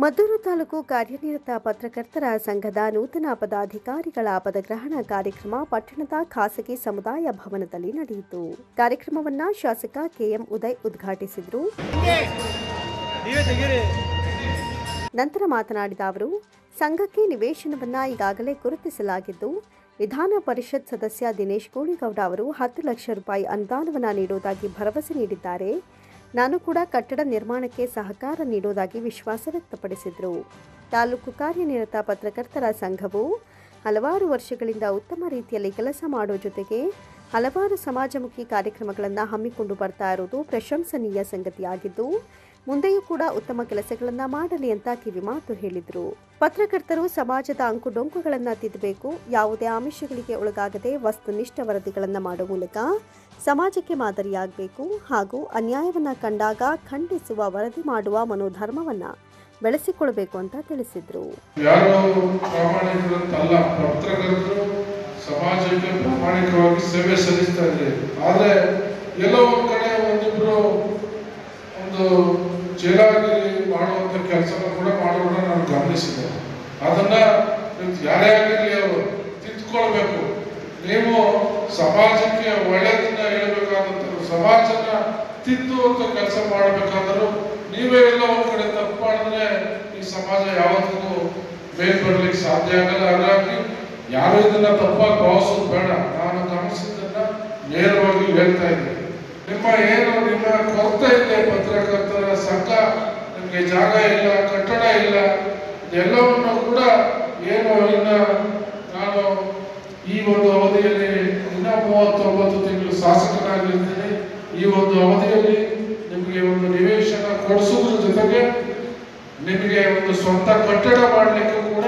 ಮದ್ದೂರು ತಾಲೂಕು ಕಾರ್ಯನಿರತ ಪತ್ರಕರ್ತರ ಸಂಘದ ನೂತನ ಪದಾಧಿಕಾರಿಗಳ ಪದಗ್ರಹಣ ಕಾರ್ಯಕ್ರಮ ಪಟ್ಟಣದ ಖಾಸಗಿ ಸಮುದಾಯ ಭವನದಲ್ಲಿ ನಡೆಯಿತು. ಕಾರ್ಯಕ್ರಮವನ್ನು ಶಾಸಕ ಕೆಎಂ ಉದಯ್ ಉದ್ಘಾಟಿಸಿದರು. ನಂತರ ಮಾತನಾಡಿದ ಅವರು, ಸಂಘಕ್ಕೆ ನಿವೇಶನವನ್ನು ಈಗಾಗಲೇ ಗುರುತಿಸಲಾಗಿದ್ದು, ವಿಧಾನ ಪರಿಷತ್ ಸದಸ್ಯ ದಿನೇಶ್ ಗೋಳಿಗೌಡ ಅವರು 10 ಲಕ್ಷ ರೂಪಾಯಿ ಅನುದಾನವನ್ನು ನೀಡುವುದಾಗಿ ಭರವಸೆ ನೀಡಿದ್ದಾರೆ. ನಾನು ಕೂಡ ಕಟ್ಟಡ ನಿರ್ಮಾಣಕ್ಕೆ ಸಹಕಾರ ನೀಡುವುದಾಗಿ ವಿಶ್ವಾಸ ವ್ಯಕ್ತಪಡಿಸಿದರು. ತಾಲೂಕು ಕಾರ್ಯನಿರತ ಪತ್ರಕರ್ತರ ಸಂಘವು ಹಲವಾರು ವರ್ಷಗಳಿಂದ ಉತ್ತಮ ರೀತಿಯಲ್ಲಿ ಕೆಲಸ ಮಾಡುವ ಜೊತೆಗೆ ಹಲವಾರು ಸಮಾಜಮುಖಿ ಕಾರ್ಯಕ್ರಮಗಳನ್ನು ಹಮ್ಮಿಕೊಂಡು ಬರ್ತಾ ಇರುವುದು ಪ್ರಶಂಸನೀಯ ಸಂಗತಿಯಾಗಿದ್ದು, ಮುಂದೆಯೂ ಕೂಡ ಉತ್ತಮ ಕೆಲಸಗಳನ್ನು ಮಾಡಲಿ ಅಂತ ಕಿವಿಮಾತು ಹೇಳಿದರು. ಪತ್ರಕರ್ತರು ಸಮಾಜದ ಅಂಕುಡೊಂಕುಗಳನ್ನು ತಿದ್ದಬೇಕು, ಯಾವುದೇ ಆಮಿಷಗಳಿಗೆ ಒಳಗಾಗದೆ ವಸ್ತುನಿಷ್ಠ ವರದಿಗಳನ್ನು ಮಾಡುವ ಮೂಲಕ ಸಮಾಜಕ್ಕೆ ಮಾದರಿಯಾಗಬೇಕು ಹಾಗೂ ಅನ್ಯಾಯವನ್ನು ಕಂಡಾಗ ಖಂಡಿಸುವ ವರದಿ ಮಾಡುವ ಮನೋಧರ್ಮವನ್ನು ಬೆಳೆಸಿಕೊಳ್ಳಬೇಕು ಅಂತ ತಿಳಿಸಿದರು. ಸಮಾಜಕ್ಕೆ ಪ್ರಾಮಾಣಿಕವಾಗಿ ಸೇವೆ ಸಲ್ಲಿಸ್ತಾ ಇದ್ದಾರೆ. ಆದರೆ ಎಲ್ಲೋ ಒಂದು ಕಡೆ ಒಂದು ಚೇಲಾಗಿರಿ ಮಾಡುವಂಥ ಕೆಲಸನ ಕೂಡ ಮಾಡೋದನ್ನ ನಾನು ಗಮನಿಸಿದೆ. ಅದನ್ನ ಯಾರೇ ಆಗಿರಲಿ ಅವರು ತಿದ್ದುಕೊಳ್ಬೇಕು. ನೀವು ಸಮಾಜಕ್ಕೆ ಒಳ್ಳೆಯದನ್ನ ಹೇಳಬೇಕಾದಂಥ ಸಮಾಜನ ತಿದ್ದುವಂಥ ಕೆಲಸ ಮಾಡಬೇಕಾದರೂ ನೀವೇ ಎಲ್ಲ ಒಂದು ಕಡೆ ತಪ್ಪು ಮಾಡಿದ್ರೆ ಈ ಸಮಾಜ ಯಾವತ್ತಿಗೂ ಬೇಗ ಬರಲಿಕ್ಕೆ ಸಾಧ್ಯ ಆಗಲ್ಲ. ಹಾಗಾಗಿ ಯಾರು ಇದನ್ನ ತಪ್ಪಾಗಿ ಭಾವಿಸೋದು ಬೇಡ. ನಾನು ಗಮನಿಸಿದ್ದನ್ನ ನೇರವಾಗಿ ಹೇಳ್ತಾ ಇದ್ದೀನಿ. ನಿಮ್ಮ ಕೊರತೆ ಇದೆ. ಪತ್ರಕರ್ತರ ಸಂಘ ನಿಮಗೆ ಜಾಗ ಇಲ್ಲ, ಕಟ್ಟಡ ಇಲ್ಲ, ಇದೆಲ್ಲವನ್ನು ಕೂಡ ನಾನು ಈ ಒಂದು ಅವಧಿಯಲ್ಲಿ 39 ತಿಂಗಳು ಶಾಸಕನಾಗಿರ್ತೀನಿ. ಈ ಒಂದು ಅವಧಿಯಲ್ಲಿ ನಿಮಗೆ ಒಂದು ನಿವೇಶನ ಕೊಡಿಸೋದ್ರ ಜೊತೆಗೆ ನಿಮಗೆ ಒಂದು ಸ್ವಂತ ಕಟ್ಟಡ ಮಾಡಲಿಕ್ಕೆ ಕೂಡ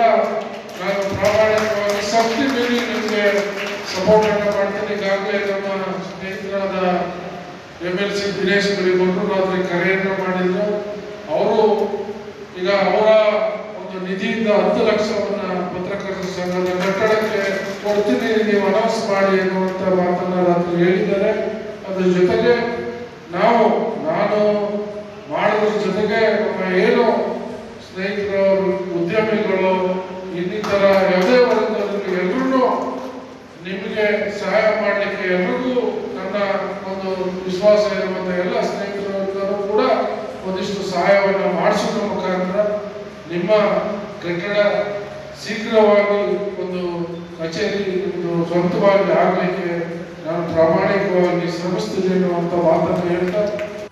ನಾನು ಪ್ರಾಮಾಣಿಕವಾಗಿ ಶಕ್ತಿ ಮೀರಿ ನಿಮಗೆ ಸಪೋರ್ಟ್ ಅನ್ನು ಮಾಡ್ತೀನಿ. ಈಗಾಗಲೇ ನಮ್ಮ ಸ್ನೇಹಿತರಾದ MLC ದಿನೇಶ್ ಗೋಳಿಗೌಡರು ಅದಕ್ಕೆ ಕರೆಯನ್ನು ಮಾಡಿದ್ರು. ಅವರು ಈಗ ಅವರ ಒಂದು ನಿಧಿಯಿಂದ 10 ಲಕ್ಷವನ್ನ ಪತ್ರಕರ್ತರ ಸಂಘದ ಕಟ್ಟಡಕ್ಕೆ ಕೊಡ್ತೀನಿ, ನೀವು ಅನೌನ್ಸ್ ಮಾಡಿ ಎನ್ನುವಂತ ಮಾತನ್ನ ರಾತ್ರಿ ಹೇಳಿದ್ದಾರೆ. ಅದ್ರ ಜೊತೆಗೆ ನಾನು ಮಾಡೋದ್ರ ಜೊತೆಗೆ ನಮ್ಮ ಏನು ಸ್ನೇಹಿತರು, ಉದ್ಯಮಿಗಳು, ಇನ್ನಿತರ ಯಾವುದೇ ವರ್ಗದಲ್ಲಿ ಎಲ್ಲರೂ ನಿಮಗೆ ಸಹಾಯ ಮಾಡಲಿಕ್ಕೆ ಎಲ್ರಿಗೂ ನನ್ನ ಒಂದು ವಿಶ್ವಾಸ ಇರುವಂತ ಎಲ್ಲ ಸ್ನೇಹಿತರು ಕೂಡ ಒಂದಿಷ್ಟು ಸಹಾಯವನ್ನು ಮಾಡಿಸೋದ್ರ ಮುಖಾಂತರ ನಿಮ್ಮ ಕಟ್ಟಡ ಶೀಘ್ರವಾಗಿ ಒಂದು ಕಚೇರಿ ಸ್ವಂತವಾಗಿ ಆಗಲಿಕ್ಕೆ ನಾನು ಪ್ರಾಮಾಣಿಕವಾಗಿ ಶ್ರಮಿಸ್ತೀನಿ ಅನ್ನುವಂಥ ಮಾತನ್ನು ಹೇಳ್ತಾ,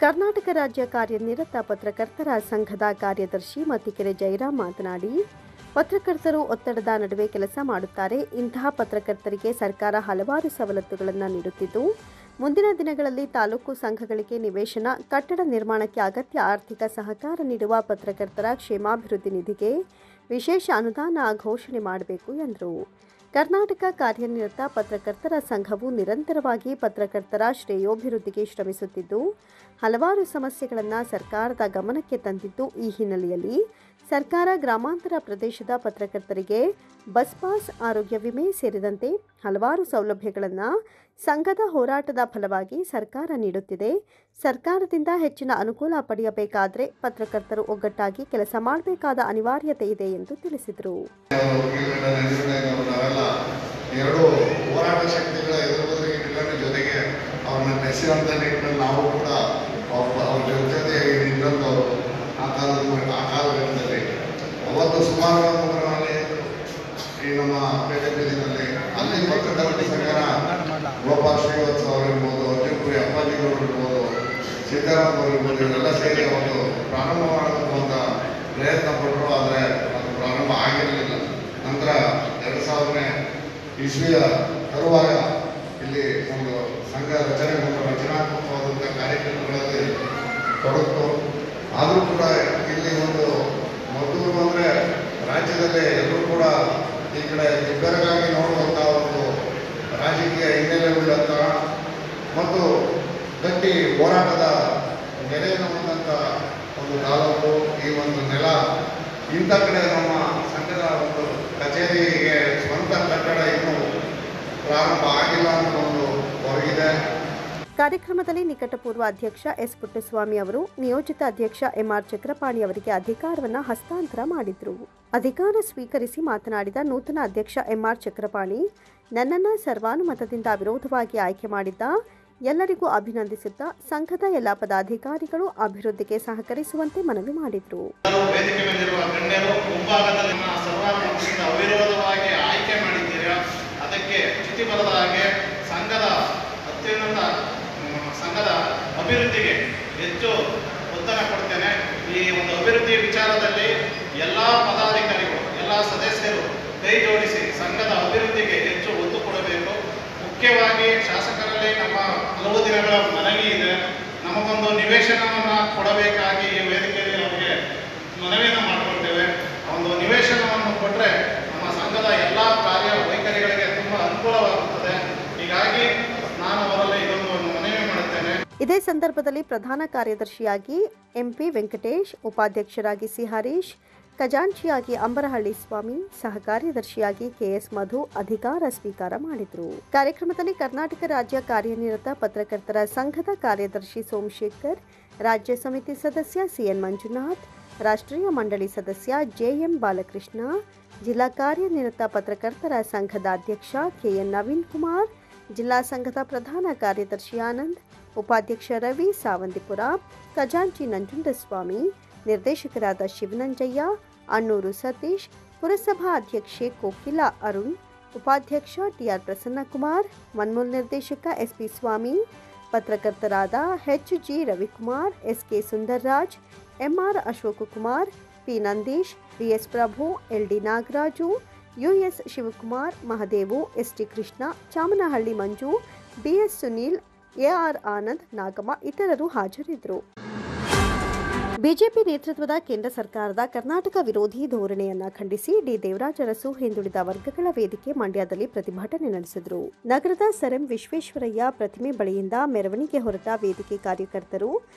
ಕರ್ನಾಟಕ ರಾಜ್ಯ ಕಾರ್ಯನಿರತ ಪತ್ರಕರ್ತರ ಸಂಘದ ಕಾರ್ಯದರ್ಶಿ ಮತ್ತಿಕೆರೆ ಜಯರಾಮ್ ಮಾತನಾಡಿ, ಪತ್ರಕರ್ತರು ಒತ್ತಡದ ನಡುವೆ ಕೆಲಸ ಮಾಡುತ್ತಾರೆ. ಇಂತಹ ಪತ್ರಕರ್ತರಿಗೆ ಸರ್ಕಾರ ಹಲವಾರು ಸವಲತ್ತುಗಳನ್ನು ನೀಡುತ್ತಿದ್ದು, ಮುಂದಿನ ದಿನಗಳಲ್ಲಿ ತಾಲೂಕು ಸಂಘಗಳಿಗೆ ನಿವೇಶನ, ಕಟ್ಟಡ ನಿರ್ಮಾಣಕ್ಕೆ ಅಗತ್ಯ ಆರ್ಥಿಕ ಸಹಕಾರ ನೀಡುವ ಪತ್ರಕರ್ತರ ಕ್ಷೇಮಾಭಿವೃದ್ಧಿ ನಿಧಿಗೆ ವಿಶೇಷ ಅನುದಾನ ಘೋಷಣೆ ಮಾಡಬೇಕು ಎಂದರು. ಕರ್ನಾಟಕ ಕಾರ್ಯನಿರತ ಪತ್ರಕರ್ತರ ಸಂಘವು ನಿರಂತರವಾಗಿ ಪತ್ರಕರ್ತರ ಶ್ರೇಯೋಭಿವೃದ್ಧಿಗೆ ಶ್ರಮಿಸುತ್ತಿದ್ದು, ಹಲವಾರು ಸಮಸ್ಯೆಗಳನ್ನು ಸರ್ಕಾರದ ಗಮನಕ್ಕೆ ತಂದಿದ್ದು, ಈ ಹಿನ್ನೆಲೆಯಲ್ಲಿ ಸರ್ಕಾರ ಗ್ರಾಮಾಂತರ ಪ್ರದೇಶದ ಪತ್ರಕರ್ತರಿಗೆ ಬಸ್ ಪಾಸ್, ಆರೋಗ್ಯ ವಿಮೆ ಸೇರಿದಂತೆ ಹಲವಾರು ಸೌಲಭ್ಯಗಳನ್ನು ಸಂಘದ ಹೋರಾಟದ ಫಲವಾಗಿ ಸರ್ಕಾರ ನೀಡುತ್ತಿದೆ. ಸರ್ಕಾರದಿಂದ ಹೆಚ್ಚಿನ ಅನುಕೂಲ ಪಡೆಯಬೇಕಾದರೆ ಪತ್ರಕರ್ತರು ಒಗ್ಗಟ್ಟಾಗಿ ಕೆಲಸ ಮಾಡಬೇಕಾದ ಅನಿವಾರ್ಯತೆ ಇದೆ ಎಂದು ತಿಳಿಸಿದರು. ಎರಡು ಹೋರಾಟ ಶಕ್ತಿಗಳ ಜೊತೆಗೆ ಅವ್ರನ್ನ ನೆನೆಸಿದಂಥ ನಿಟ್ಟಿನಲ್ಲಿ ನಾವು ಕೂಡ ಅವ್ರ ಜೊತೆ ನಿಂತವರು ಆ ಕಾಲಘಟ್ಟದಲ್ಲಿ ಅವತ್ತು ಸುಮಾರು ಈ ನಮ್ಮ ಪೇಟೆ ಬೀದಿನಲ್ಲಿ ಅಲ್ಲಿ ಪತ್ರಕರ್ತರ ಸಂಘನ ಗೋಪಾಲ್ ಶ್ರೀವತ್ಸ ಅವರಿರ್ಬೋದು, ಅರ್ಜುನ್ಪುರಿ ಅಪ್ಪಾಜಿಗೌಡರು ಇರ್ಬೋದು, ಸೀತಾರಾಮ್ ಅವರಿರ್ಬೋದು, ಇವರೆಲ್ಲ ಸೇರಿ ಒಂದು ಪ್ರಾರಂಭ ಮಾಡುವಂಥ ಪ್ರಯತ್ನ ಪಟ್ಟರು. ಆದರೆ ಅದು ಪ್ರಾರಂಭ ಆಗಿರಲಿಲ್ಲ. ನಂತರ 2000ನೇ ಇಸ್ವಿಯ ತರುವಾಯ ಇಲ್ಲಿ ಒಂದು ಸಂಘ ರಚನಾತ್ಮಕವಾದಂಥ ಕಾರ್ಯಕ್ರಮಗಳಲ್ಲಿ ತೊಡಗಿತು. ಆದರೂ ಕೂಡ ಇಲ್ಲಿ ಒಂದು ಮದ್ದೂರು ಅಂದರೆ ರಾಜ್ಯದಲ್ಲಿ ಎಲ್ಲರೂ ಕೂಡ ಈ ಕಡೆ ಇಬ್ಬರಿಗಾಗಿ ನೋಡುವಂಥ ಒಂದು ರಾಜಕೀಯ ಹಿನ್ನೆಲೆ ಉಳ್ಳಂಥ ಮತ್ತು ಗಟ್ಟಿ ಹೋರಾಟದ ನೆಲೆಯನ್ನು ಹೊಂದಂಥ ಒಂದು ತಾಲೂಕು, ಈ ಒಂದು ನೆಲ. ಇಂಥ ಕಡೆ ನಮ್ಮ ಸಂಘದ ಒಂದು ಕಚೇರಿಗೆ ಸ್ವಂತ ಕಟ್ಟಡ ಇನ್ನೂ ಪ್ರಾರಂಭ ಆಗಿಲ್ಲ ಅನ್ನೋ ಒಂದು ಹೊರಗಿದೆ. ಕಾರ್ಯಕ್ರಮದಲ್ಲಿ ನಿಕಟಪೂರ್ವ ಅಧ್ಯಕ್ಷ ಎಸ್ ಪುಟ್ಟಸ್ವಾಮಿ ಅವರು ನಿಯೋಜಿತ ಅಧ್ಯಕ್ಷ ಎಂಆರ್ ಚಕ್ರಪಾಣಿ ಅವರಿಗೆ ಅಧಿಕಾರವನ್ನು ಹಸ್ತಾಂತರ ಮಾಡಿದರು. ಅಧಿಕಾರ ಸ್ವೀಕರಿಸಿ ಮಾತನಾಡಿದ ನೂತನ ಅಧ್ಯಕ್ಷ ಎಂಆರ್ ಚಕ್ರಪಾಣಿ, ನನ್ನನ್ನು ಸರ್ವಾನುಮತದಿಂದ ಅವಿರೋಧವಾಗಿ ಆಯ್ಕೆ ಮಾಡಿದ್ದ ಎಲ್ಲರಿಗೂ ಅಭಿನಂದಿಸುತ್ತಾ ಸಂಘದ ಎಲ್ಲ ಪದಾಧಿಕಾರಿಗಳು ಅಭಿವೃದ್ಧಿಗೆ ಸಹಕರಿಸುವಂತೆ ಮನವಿ ಮಾಡಿದರು. ವೇದಿಕೆ ಮೇಲಿರುವ ಗಣ್ಯರು ಮುಂಭಾಗದಲ್ಲಿ ಸರ್ವಾನುಮತದಿಂದ ಅವಿರೋಧವಾಗಿ ಆಯ್ಕೆ ಮಾಡಿದ್ದೀರಾ, ಅದಕ್ಕೆ ಚ್ಯುತಿ ಬರದ ಹಾಗೆ ಸಂಘದ ಅಭಿವೃದ್ಧಿಗೆ ಹೆಚ್ಚು ಒತ್ತಡ ಕೊಡ್ತೇನೆ. ಈ ಒಂದು ಅಭಿವೃದ್ಧಿ ವಿಚಾರದಲ್ಲಿ ಎಲ್ಲ ಪದಾಧಿಕಾರಿಗಳು, ಎಲ್ಲ ಸದಸ್ಯರು ಕೈ ಜೋಡಿಸಿ ಸಂಘದ ಅಭಿವೃದ್ಧಿಗೆ ಹೆಚ್ಚು ಒತ್ತು ಕೊಡಬೇಕು. ಮುಖ್ಯವಾಗಿ ಶಾಸಕರಲ್ಲಿ ನಮ್ಮ ಹಲವು ದಿನಗಳ ಮನವಿ ಇದೆ, ನಮಗೊಂದು ನಿವೇಶನವನ್ನು ಕೊಡಬೇಕಾಗಿ ಈ ವೇದಿಕೆಯಲ್ಲಿ ನಮಗೆ ಮನವಿಯನ್ನು ಮಾಡಿಕೊಳ್ತೇವೆ. ಒಂದು ನಿವೇಶನವನ್ನು ಕೊಟ್ಟರೆ ನಮ್ಮ ಸಂಘದ ಎಲ್ಲ ಕಾರ್ಯವೈಖರಿಗಳಿಗೆ ತುಂಬ ಅನುಕೂಲವಾಗುತ್ತದೆ. ಹೀಗಾಗಿ ನಾನು ಅವರಲ್ಲಿ ಇದೊಂದು ಮನವಿ ಮಾಡುತ್ತೇನೆ. ಇದೇ ಸಂದರ್ಭದಲ್ಲಿ ಪ್ರಧಾನ ಕಾರ್ಯದರ್ಶಿಯಾಗಿ ಎಂಪಿ ವೆಂಕಟೇಶ್, ಉಪಾಧ್ಯಕ್ಷರಾಗಿ ಸಿ ಹರೀಶ್, ಖಜಾಂಚಿಯಾಗಿ ಅಂಬರಹಳ್ಳಿ ಸ್ವಾಮಿ, ಸಹ ಕಾರ್ಯದರ್ಶಿಯಾಗಿ ಕೆಎಸ್ ಮಧು ಅಧಿಕಾರ ಸ್ವೀಕಾರ ಮಾಡಿದರು. ಕಾರ್ಯಕ್ರಮದಲ್ಲಿ ಕರ್ನಾಟಕ ರಾಜ್ಯ ಕಾರ್ಯನಿರತ ಪತ್ರಕರ್ತರ ಸಂಘದ ಕಾರ್ಯದರ್ಶಿ ಸೋಮಶೇಖರ್, ರಾಜ್ಯ ಸಮಿತಿ ಸದಸ್ಯ ಸಿಎನ್ ಮಂಜುನಾಥ್, ರಾಷ್ಟ್ರೀಯ ಮಂಡಳಿ ಸದಸ್ಯ ಜೆಎಂ ಬಾಲಕೃಷ್ಣ, ಜಿಲ್ಲಾ ಕಾರ್ಯನಿರತ ಪತ್ರಕರ್ತರ ಸಂಘದ ಅಧ್ಯಕ್ಷ ಕೆಎನ್ ನವೀನ್ ಕುಮಾರ್, ಜಿಲ್ಲಾ ಸಂಘದ ಪ್ರಧಾನ ಕಾರ್ಯದರ್ಶಿ ಆನಂದ್, ಉಪಾಧ್ಯಕ್ಷ ರವಿ ಸಾವಂದಿಪುರ, ಖಜಾಂಚಿ ನಂಜುಂಡಸ್ವಾಮಿ, ನಿರ್ದೇಶಕರಾದ ಶಿವನಂಜಯ್ಯ, ಅಣ್ಣೂರು ಸತೀಶ್, ಪುರಸಭಾ ಅಧ್ಯಕ್ಷೆ ಕೋಕಿಲಾ ಅರುಣ್, ಉಪಾಧ್ಯಕ್ಷ ಟಿಆರ್ ಪ್ರಸನ್ನಕುಮಾರ್, ಮನ್ಮೂಲ್ ನಿರ್ದೇಶಕ ಎಸ್ಪಿ ಸ್ವಾಮಿ, ಪತ್ರಕರ್ತರಾದ HG. Ravikumar, SK Sundarraj, MR Ashokakumar, P Nandish, BS Prabhu, LD Nagaraju, US Shivakumar, Mahadevu, ST Krishna, Chamanahalli Manju, BS Sunil, AR Anand, Nagamma ಇತರರು ಹಾಜರಿದ್ದರು. ಬಿಜೆಪಿ ನೇತೃತ್ವದ ಕೇಂದ್ರ ಸರ್ಕಾರದ ಕರ್ನಾಟಕ ವಿರೋಧಿ ಧೋರಣೆಯನ್ನ ಖಂಡಿಸಿ ಡಿ ದೇವರಾಜ ಅರಸು ಹಿಂದುಳಿದ ವರ್ಗಗಳ ವೇದಿಕೆ ಮಂಡ್ಯದಲ್ಲಿ ಪ್ರತಿಭಟನೆ ನಡೆಸಿದರು. ನಗರದ ಸರ್ ಎಂ ವಿಶ್ವೇಶ್ವರಯ್ಯ ಪ್ರತಿಮೆ ಬಳಿಯಿಂದ ಮೆರವಣಿಗೆ ಹೊರಟ ವೇದಿಕೆ ಕಾರ್ಯಕರ್ತರು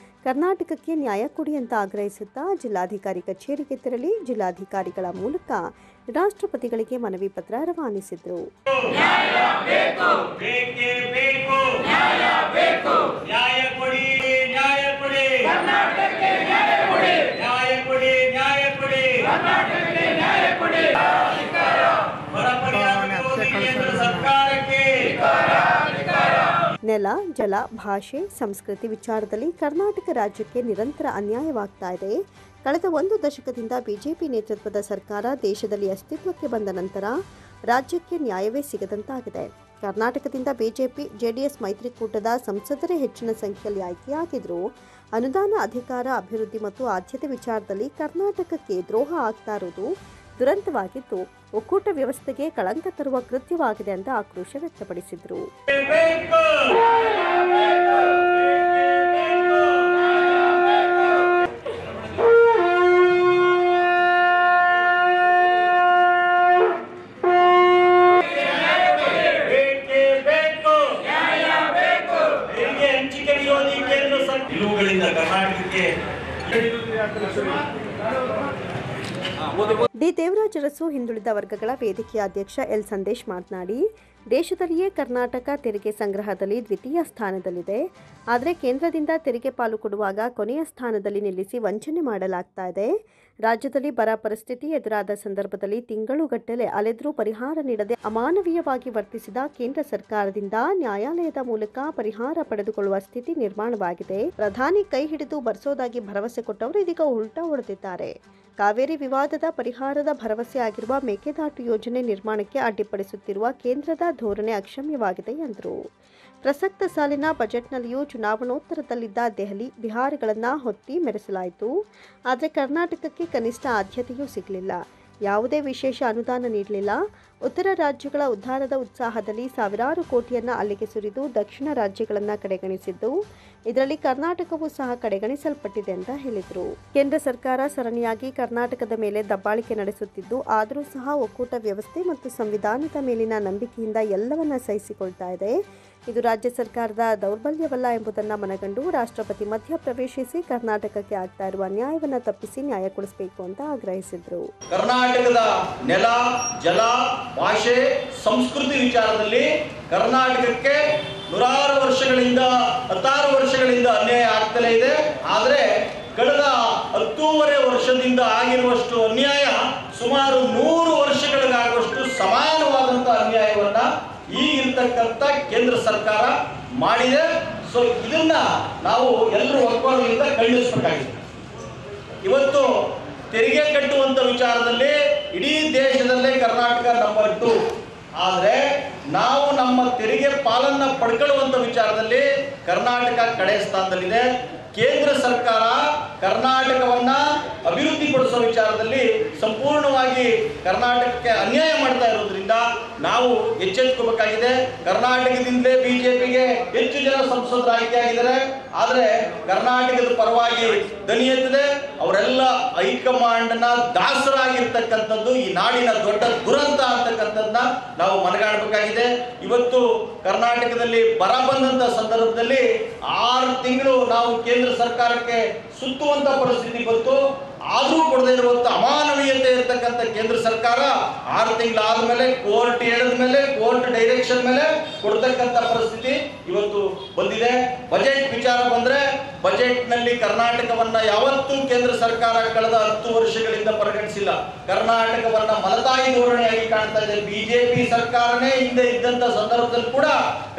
ಕರ್ನಾಟಕಕ್ಕೆ ನ್ಯಾಯ ಕೊಡಿ ಅಂತ ಆಗ್ರಹಿಸುತ್ತಾ ಜಿಲ್ಲಾಧಿಕಾರಿ ಕಚೇರಿಗೆ ತೆರಳಿ ಜಿಲ್ಲಾಧಿಕಾರಿಗಳ ಮೂಲಕ ರಾಷ್ಟ್ರಪತಿಗಳಿಗೆ ಮನವಿ ಪತ್ರ ರವಾನಿಸಿದರು. ನೆಲ, ಜಲ, ಭಾಷೆ, ಸಂಸ್ಕೃತಿ ವಿಚಾರದಲ್ಲಿ ಕರ್ನಾಟಕ ರಾಜ್ಯಕ್ಕೆ ನಿರಂತರ ಅನ್ಯಾಯವಾಗ್ತಾ ಇದೆ. ಕಳೆದ 1 ದಶಕದಿಂದ ಬಿಜೆಪಿ ನೇತೃತ್ವದ ಸರ್ಕಾರ ದೇಶದಲ್ಲಿ ಅಸ್ತಿತ್ವಕ್ಕೆ ಬಂದ ನಂತರ ರಾಜ್ಯಕ್ಕೆ ನ್ಯಾಯವೇ ಸಿಗದಂತಾಗಿದೆ. ಕರ್ನಾಟಕದಿಂದ ಬಿಜೆಪಿ ಜೆಡಿಎಸ್ ಮೈತ್ರಿಕೂಟದ ಸಂಸದರೇ ಹೆಚ್ಚಿನ ಸಂಖ್ಯೆಯಲ್ಲಿ ಆಯ್ಕೆಯಾಗಿದ್ದರೂ ಅನುದಾನ, ಅಧಿಕಾರ, ಅಭಿವೃದ್ಧಿ ಮತ್ತು ಆದ್ಯತೆ ವಿಚಾರದಲ್ಲಿ ಕರ್ನಾಟಕಕ್ಕೆ ದ್ರೋಹ ಆಗ್ತಾ ಇರುವುದು ದುರಂತವಾಗಿದ್ದು ಒಕ್ಕೂಟ ವ್ಯವಸ್ಥೆಗೆ ಕಳಂಕ ತರುವ ಕೃತ್ಯವಾಗಿದೆ ಅಂತ ಆಕ್ರೋಶ ವ್ಯಕ್ತಪಡಿಸಿದರು. ಡಿ ದೇವರಾಜ ಅರಸು ಹಿಂದುಳಿದ ವರ್ಗಗಳ ವೇದಿಕೆಯ ಅಧ್ಯಕ್ಷ ಎಲ್ ಸಂದೇಶ್ ಮಾತನಾಡಿ, ದೇಶದಲ್ಲಿಯೇ ಕರ್ನಾಟಕ ತೆರಿಗೆ ಸಂಗ್ರಹದಲ್ಲಿ ದ್ವಿತೀಯ ಸ್ಥಾನದಲ್ಲಿದೆ. ಆದರೆ ಕೇಂದ್ರದಿಂದ ತೆರಿಗೆ ಪಾಲು ಕೊಡುವಾಗ ಕೊನೆಯ ಸ್ಥಾನದಲ್ಲಿ ನಿಲ್ಲಿಸಿ ವಂಚನೆ ಮಾಡಲಾಗ್ತಾ ಇದೆ. ರಾಜ್ಯದಲ್ಲಿ ಬರ ಪರಿಸ್ಥಿತಿ ಎದುರಾದ ಸಂದರ್ಭದಲ್ಲಿ ತಿಂಗಳುಗಟ್ಟಲೆ ಅಲೆದ್ರೂ ಪರಿಹಾರ ನೀಡದೆ ಅಮಾನವೀಯವಾಗಿ ವರ್ತಿಸಿದ ಕೇಂದ್ರ ಸರ್ಕಾರದಿಂದ ನ್ಯಾಯಾಲಯದ ಮೂಲಕ ಪರಿಹಾರ ಪಡೆದುಕೊಳ್ಳುವ ಸ್ಥಿತಿ ನಿರ್ಮಾಣವಾಗಿದೆ. ಪ್ರಧಾನಿ ಕೈ ಹಿಡಿದು ಬರೆಸೋದಾಗಿ ಭರವಸೆ ಕೊಟ್ಟವರು ಇದೀಗ ಉಲ್ಟಾ ಹೊಡೆದಿದ್ದಾರೆ. ಕಾವೇರಿ ವಿವಾದದ ಪರಿಹಾರದ ಭರವಸೆ ಆಗಿರುವ ಮೇಕೆದಾಟು ಯೋಜನೆ ನಿರ್ಮಾಣಕ್ಕೆ ಅಡ್ಡಿಪಡಿಸುತ್ತಿರುವ ಕೇಂದ್ರದ ಧೋರಣೆ ಅಕ್ಷಮ್ಯವಾಗಿದೆ ಎಂದರು. ಪ್ರಸಕ್ತ ಸಾಲಿನ ಬಜೆಟ್ನಲ್ಲಿಯೂ ಚುನಾವಣೋತ್ತರದಲ್ಲಿದ್ದ ದೆಹಲಿ, ಬಿಹಾರಗಳನ್ನು ಹೊತ್ತಿ ಮೆರೆಸಲಾಯಿತು. ಆದರೆ ಕರ್ನಾಟಕಕ್ಕೆ ಕನಿಷ್ಠ ಆದ್ಯತೆಯೂ ಸಿಗಲಿಲ್ಲ. ಯಾವುದೇ ವಿಶೇಷ ಅನುದಾನ ನೀಡಲಿಲ್ಲ. ಉತ್ತರ ರಾಜ್ಯಗಳ ಉದ್ಧಾರದ ಉತ್ಸಾಹದಲ್ಲಿ ಸಾವಿರಾರು ಕೋಟಿಯನ್ನು ಅಲ್ಲಿಗೆ ಸುರಿದು ದಕ್ಷಿಣ ರಾಜ್ಯಗಳನ್ನು ಕಡೆಗಣಿಸಿದ್ದು, ಇದರಲ್ಲಿ ಕರ್ನಾಟಕವೂ ಸಹ ಕಡೆಗಣಿಸಲ್ಪಟ್ಟಿದೆ ಅಂತ ಹೇಳಿದರು. ಕೇಂದ್ರ ಸರ್ಕಾರ ಸರಣಿಯಾಗಿ ಕರ್ನಾಟಕದ ಮೇಲೆ ದಬ್ಬಾಳಿಕೆ ನಡೆಸುತ್ತಿದ್ದು, ಆದರೂ ಸಹ ಒಕ್ಕೂಟ ವ್ಯವಸ್ಥೆ ಮತ್ತು ಸಂವಿಧಾನದ ಮೇಲಿನ ನಂಬಿಕೆಯಿಂದ ಎಲ್ಲವನ್ನ ಸಹಿಸಿಕೊಳ್ತಾ ಇದೆ. ಇದು ರಾಜ್ಯ ಸರ್ಕಾರದ ದೌರ್ಬಲ್ಯವಲ್ಲ ಎಂಬುದನ್ನು ಮನಗಂಡು ರಾಷ್ಟ್ರಪತಿ ಮಧ್ಯ ಪ್ರವೇಶಿಸಿ ಕರ್ನಾಟಕಕ್ಕೆ ಆಗ್ತಾ ಇರುವ ಅನ್ಯಾಯವನ್ನು ತಪ್ಪಿಸಿ ನ್ಯಾಯ ಕೊಡಿಸಬೇಕು ಅಂತ ಆಗ್ರಹಿಸಿದರು. ಕರ್ನಾಟಕದ ನೆಲ, ಜಲ, ಭಾಷೆ, ಸಂಸ್ಕೃತಿ ವಿಚಾರದಲ್ಲಿ ಕರ್ನಾಟಕಕ್ಕೆ ನೂರಾರು ವರ್ಷಗಳಿಂದ, ಹತ್ತಾರು ವರ್ಷಗಳಿಂದ ಅನ್ಯಾಯ ಆಗ್ತಲೇ ಇದೆ. ಆದರೆ ಕಳೆದ 10.5 ವರ್ಷದಿಂದ ಆಗಿರುವಷ್ಟು ಅನ್ಯಾಯ ಸುಮಾರು 100 ವರ್ಷಗಳಿಗಾಗುವಷ್ಟು ಸಮಾನವಾದಂಥ ಅನ್ಯಾಯವನ್ನ ಈಗಿರ್ತಕ್ಕಂಥ ಕೇಂದ್ರ ಸರ್ಕಾರ ಮಾಡಿದೆ. ಸೊ ಇದನ್ನ ನಾವು ಎಲ್ಲರೂ ಒಕ್ಕೊರಲಿಂದ ಖಂಡಿಸಬೇಕಾಗಿದೆ. ಇವತ್ತು ತೆರಿಗೆ ಕಟ್ಟುವಂತ ವಿಚಾರದಲ್ಲಿ ಇಡೀ ದೇಶದಲ್ಲೇ ಕರ್ನಾಟಕ ನಂಬರ್ 2. ಆದರೆ ನಾವು ನಮ್ಮ ತೆರಿಗೆ ಪಾಲನ್ನ ಪಡ್ಕೊಳ್ಳುವಂತ ವಿಚಾರದಲ್ಲಿ ಕರ್ನಾಟಕ ಕಡೆ ಸ್ಥಾನದಲ್ಲಿದೆ. ಕೇಂದ್ರ ಸರ್ಕಾರ ಕರ್ನಾಟಕವನ್ನ ಅಭಿವೃದ್ಧಿಪಡಿಸುವ ವಿಚಾರದಲ್ಲಿ ಸಂಪೂರ್ಣವಾಗಿ ಕರ್ನಾಟಕಕ್ಕೆ ಅನ್ಯಾಯ ಮಾಡ್ತಾ ಇರೋದ್ರಿಂದ ನಾವು ಎಚ್ಚೆತ್ತುಕೋಬೇಕಾಗಿದೆ. ಕರ್ನಾಟಕದಿಂದಲೇ ಬಿಜೆಪಿಗೆ ಹೆಚ್ಚು ಜನ ಸಂಸದರು ಆಯ್ಕೆಯಾಗಿದ್ದಾರೆ. ಆದರೆ ಕರ್ನಾಟಕದ ಪರವಾಗಿ ದನಿ ಎತ್ತಿದೆ. ಅವರೆಲ್ಲ ಹೈಕಮಾಂಡ್ನ ದಾಸರಾಗಿರ್ತಕ್ಕಂಥದ್ದು ಈ ನಾಡಿನ ದೊಡ್ಡ ದುರಂತ ಅಂತಕ್ಕಂಥದ್ದನ್ನ ನಾವು ಮನಗಾಣಬೇಕಾಗಿದೆ. ಇವತ್ತು ಕರ್ನಾಟಕದಲ್ಲಿ ಬರ ಬಂದಂತ ಸಂದರ್ಭದಲ್ಲಿ 6 ತಿಂಗಳು ನಾವು ಕೇಂದ್ರ ಸರ್ಕಾರಕ್ಕೆ ಸುತ್ತುವಂತ ಪರಿಸ್ಥಿತಿ ಬಂತು. ಆದರೂ ಕೊಡದೇ ಇರುವಂತ ಅಮಾನವೀಯತೆ ಇರತಕ್ಕಂಥ ಕೇಂದ್ರ ಸರ್ಕಾರ 6 ತಿಂಗಳಾದ್ಮೇಲೆ ಕೋರ್ಟ್ ಹೇಳಿದ ಮೇಲೆ, ಕೋರ್ಟ್ ಡೈರೆಕ್ಷನ್ ಮೇಲೆ ಕೊಡ್ತಕ್ಕಂಥ ಪರಿಸ್ಥಿತಿ ಇವತ್ತು ಬಂದಿದೆ. ಬಜೆಟ್ ವಿಚಾರ ಬಂದ್ರೆ ಬಜೆಟ್ ನಲ್ಲಿ ಕರ್ನಾಟಕವನ್ನ ಯಾವತ್ತೂ ಕೇಂದ್ರ ಸರ್ಕಾರ ಕಳೆದ 10 ವರ್ಷಗಳಿಂದ ಪರಿಗಣಿಸಿಲ್ಲ. ಕರ್ನಾಟಕವನ್ನ ಮಲತಾಯಿ ಧೋರಣೆಯಾಗಿ ಕಾಣ್ತಾ ಇದೆ. ಬಿಜೆಪಿ ಸರ್ಕಾರನೇ ಹಿಂದೆ ಇದ್ದಂತ ಸಂದರ್ಭದಲ್ಲಿ ಕೂಡ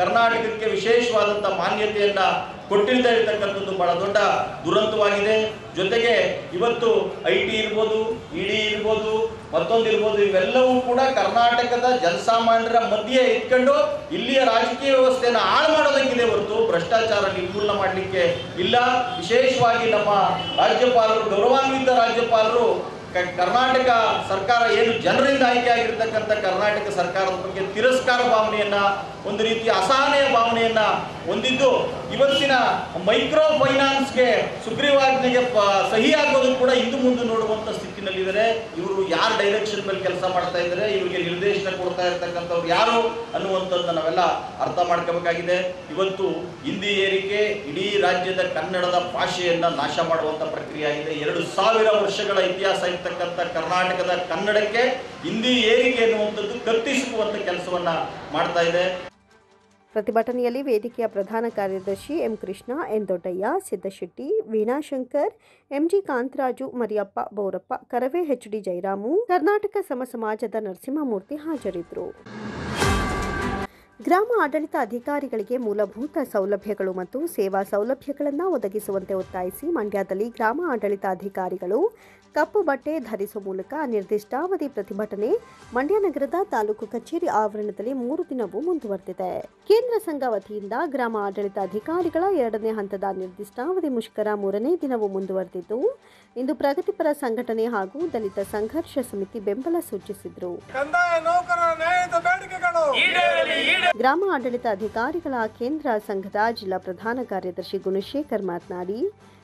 ಕರ್ನಾಟಕಕ್ಕೆ ವಿಶೇಷವಾದಂತ ಮಾನ್ಯತೆಯನ್ನ ಕೊಟ್ಟಿರ್ತಾ ಇರ್ತಕ್ಕಂಥದ್ದು ಬಹಳ ದೊಡ್ಡ ದುರಂತವಾಗಿದೆ. ಜೊತೆಗೆ ಇವತ್ತು IT ಇರ್ಬೋದು, ED ಇರ್ಬೋದು, ಮತ್ತೊಂದಿರ್ಬೋದು, ಇವೆಲ್ಲವೂ ಕೂಡ ಕರ್ನಾಟಕದ ಜನಸಾಮಾನ್ಯರ ಮಧ್ಯೆ ಇಟ್ಕೊಂಡು ಇಲ್ಲಿಯ ರಾಜಕೀಯ ವ್ಯವಸ್ಥೆಯನ್ನು ಹಾಳು ಮಾಡೋದಕ್ಕಿದೆ ಹೊರತು ಭ್ರಷ್ಟಾಚಾರ ನಿರ್ಮೂಲನೆ ಮಾಡಲಿಕ್ಕೆ ಇಲ್ಲ. ವಿಶೇಷವಾಗಿ ನಮ್ಮ ರಾಜ್ಯಪಾಲರು, ಗೌರವಾನ್ವಿತ ರಾಜ್ಯಪಾಲರು ಕರ್ನಾಟಕ ಸರ್ಕಾರ ಏನು ಜನರಿಂದ ಆಯ್ಕೆ ಆಗಿರ್ತಕ್ಕಂಥ ಕರ್ನಾಟಕ ಸರ್ಕಾರದ ಬಗ್ಗೆ ತಿರಸ್ಕಾರ ಭಾವನೆಯನ್ನ, ಒಂದು ರೀತಿಯ ಅಸಹನೆಯ ಭಾವನೆಯನ್ನ ಹೊಂದಿದ್ದು ಇವತ್ತಿನ ಮೈಕ್ರೋ ಫೈನಾನ್ಸ್ಗೆ ಸುಗ್ರೀವಾಜ್ಞೆಗೆ ಸಹಿ ಹಾಕೋದು ಕೂಡ ಇಂದು ಮುಂದೆ ನೋಡುವಂತ ಸ್ಥಿತಿನಲ್ಲಿದ್ದಾರೆ. ಇವರು ಯಾರ ಡೈರೆಕ್ಷನ್ ಮೇಲೆ ಕೆಲಸ ಮಾಡ್ತಾ ಇದ್ದಾರೆ, ಇವರಿಗೆ ನಿರ್ದೇಶನ ಕೊಡ್ತಾ ಇರ್ತಕ್ಕಂಥವ್ರು ಯಾರು ಅನ್ನುವಂಥದ್ದನ್ನ ನಾವೆಲ್ಲ ಅರ್ಥ ಮಾಡ್ಕೋಬೇಕಾಗಿದೆ. ಇವತ್ತು ಹಿಂದಿ ಏರಿಕೆ ಇಡೀ ರಾಜ್ಯದ ಕನ್ನಡದ ಭಾಷೆಯನ್ನ ನಾಶ ಮಾಡುವಂತ ಪ್ರಕ್ರಿಯೆ ಆಗಿದೆ. 2000 ವರ್ಷಗಳ ಇತಿಹಾಸ ಇರ್ತಕ್ಕಂಥ ಕರ್ನಾಟಕದ ಕನ್ನಡಕ್ಕೆ ಹಿಂದಿ ಏರಿಕೆ ಎನ್ನುವಂಥದ್ದು ಕತ್ತಿಸುವಂತ ಕೆಲಸವನ್ನ ಮಾಡ್ತಾ ಇದೆ. ಪ್ರತಿಭಟನೆಯಲ್ಲಿ ವೇದಿಕೆಯ ಪ್ರಧಾನ ಕಾರ್ಯದರ್ಶಿ M Krishna, N Doddaiah, Siddashetty, Veenashankar, MG Kantharaju, Mariyappa, Borappa, Karave HD Jayaramu, Karnataka ಸಮ ಸಮಾಜದ ನರಸಿಂಹಮೂರ್ತಿ ಹಾಜರಿದ್ದರು. ಗ್ರಾಮ ಆಡಳಿತ ಅಧಿಕಾರಿಗಳಿಗೆ ಮೂಲಭೂತ ಸೌಲಭ್ಯಗಳು ಮತ್ತು ಸೇವಾ ಸೌಲಭ್ಯಗಳನ್ನು ಒದಗಿಸುವಂತೆ ಒತ್ತಾಯಿಸಿ ಮಂಡ್ಯದಲ್ಲಿ ಗ್ರಾಮ ಆಡಳಿತ ಅಧಿಕಾರಿಗಳು ಕಪ್ಪು ಬಟ್ಟೆ ಧರಿಸುವ ಮೂಲಕ ಅನಿರ್ದಿಷ್ಟಾವಧಿ ಪ್ರತಿಭಟನೆ ಮಂಡ್ಯ ನಗರದ ತಾಲೂಕು ಕಚೇರಿ ಆವರಣದಲ್ಲಿ 3 ದಿನವೂ ಮುಂದುವರೆದಿದೆ. ಕೇಂದ್ರ ಸಂಘ ವತಿಯಿಂದ ಗ್ರಾಮ ಆಡಳಿತ ಅಧಿಕಾರಿಗಳ 2ನೇ ಹಂತದ ಅನಿರ್ದಿಷ್ಟಾವಧಿ ಮುಷ್ಕರ 3ನೇ ದಿನವೂ ಮುಂದುವರೆದಿದ್ದು, ಇಂದು ಪ್ರಗತಿಪರ ಸಂಘಟನೆ ಹಾಗೂ ದಲಿತ ಸಂಘರ್ಷ ಸಮಿತಿ ಬೆಂಬಲ ಸೂಚಿಸಿದರು. ಗ್ರಾಮ ಆಡಳಿತ ಅಧಿಕಾರಿಗಳ ಕೇಂದ್ರ ಸಂಘದ ಜಿಲ್ಲಾ ಪ್ರಧಾನ ಕಾರ್ಯದರ್ಶಿ ಗುಣಶೇಖರ್ ಮಾತನಾಡಿ,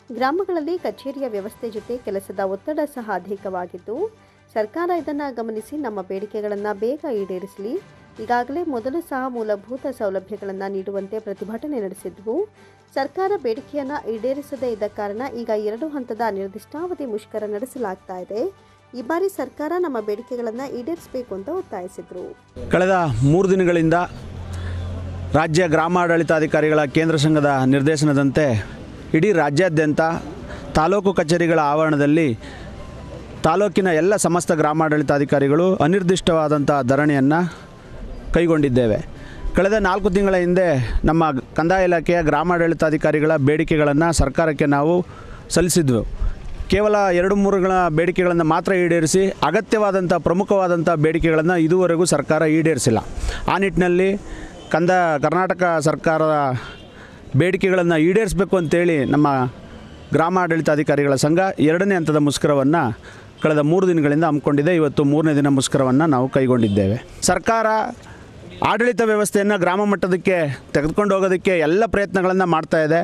ಗ್ರಾಮಗಳಲ್ಲಿ ಕಚೇರಿಯ ವ್ಯವಸ್ಥೆ ಜೊತೆ ಕೆಲಸದ ಒತ್ತಡ ಸಹ ಅಧಿಕವಾಗಿದ್ದು, ಸರ್ಕಾರ ಇದನ್ನು ಗಮನಿಸಿ ನಮ್ಮ ಬೇಡಿಕೆಗಳನ್ನು ಬೇಗ ಈಡೇರಿಸಲಿ. ಈಗಾಗಲೇ ಮೊದಲು ಸಹ ಮೂಲಭೂತ ಸೌಲಭ್ಯಗಳನ್ನು ನೀಡುವಂತೆ ಪ್ರತಿಭಟನೆ ನಡೆಸಿದ್ವು. ಸರ್ಕಾರ ಬೇಡಿಕೆಯನ್ನು ಈಡೇರಿಸದೇ ಇದ್ದ ಕಾರಣ ಈಗ 2 ಹಂತದ ಅನಿರ್ದಿಷ್ಟಾವಧಿ ಮುಷ್ಕರ ನಡೆಸಲಾಗ್ತಾ ಇದೆ. ಈ ಬಾರಿ ಸರ್ಕಾರ ನಮ್ಮ ಬೇಡಿಕೆಗಳನ್ನು ಈಡೇರಿಸಬೇಕು ಅಂತ ಒತ್ತಾಯಿಸಿದರು. ಕಳೆದ 3 ದಿನಗಳಿಂದ ರಾಜ್ಯ ಗ್ರಾಮಾಡಳಿತಾಧಿಕಾರಿಗಳ ಕೇಂದ್ರ ಸಂಘದ ನಿರ್ದೇಶನದಂತೆ ಇಡೀ ರಾಜ್ಯಾದ್ಯಂತ ತಾಲೂಕು ಕಚೇರಿಗಳ ಆವರಣದಲ್ಲಿ ತಾಲೂಕಿನ ಎಲ್ಲ ಸಮಸ್ತ ಗ್ರಾಮಾಡಳಿತಾಧಿಕಾರಿಗಳು ಅನಿರ್ದಿಷ್ಟವಾದಂಥ ಧರಣಿಯನ್ನು ಕೈಗೊಂಡಿದ್ದೇವೆ. ಕಳೆದ 4 ತಿಂಗಳ ಹಿಂದೆ ನಮ್ಮ ಕಂದಾಯ ಇಲಾಖೆಯ ಗ್ರಾಮಾಡಳಿತಾಧಿಕಾರಿಗಳ ಬೇಡಿಕೆಗಳನ್ನು ಸರ್ಕಾರಕ್ಕೆ ನಾವು ಸಲ್ಲಿಸಿದ್ವು. ಕೇವಲ 2-3 ಬೇಡಿಕೆಗಳನ್ನು ಮಾತ್ರ ಈಡೇರಿಸಿ ಅಗತ್ಯವಾದಂಥ ಪ್ರಮುಖವಾದಂಥ ಬೇಡಿಕೆಗಳನ್ನು ಇದುವರೆಗೂ ಸರ್ಕಾರ ಈಡೇರಿಸಿಲ್ಲ. ಆ ನಿಟ್ಟಿನಲ್ಲಿ ಕರ್ನಾಟಕ ಸರ್ಕಾರದ ಬೇಡಿಕೆಗಳನ್ನು ಈಡೇರಿಸಬೇಕು ಅಂತೇಳಿ ನಮ್ಮ ಗ್ರಾಮಾಡಳಿತಾಧಿಕಾರಿಗಳ ಸಂಘ 2ನೇ ಹಂತದ ಮುಷ್ಕರವನ್ನು ಕಳೆದ 3 ದಿನಗಳಿಂದ ಹಮ್ಮಿಕೊಂಡಿದೆ. ಇವತ್ತು 3ನೇ ದಿನ ಮುಷ್ಕರವನ್ನು ನಾವು ಕೈಗೊಂಡಿದ್ದೇವೆ. ಸರ್ಕಾರ ಆಡಳಿತ ವ್ಯವಸ್ಥೆಯನ್ನು ಗ್ರಾಮ ಮಟ್ಟದಕ್ಕೆ ತೆಗೆದುಕೊಂಡು ಹೋಗೋದಕ್ಕೆ ಎಲ್ಲ ಪ್ರಯತ್ನಗಳನ್ನು ಮಾಡ್ತಾ ಇದೆ.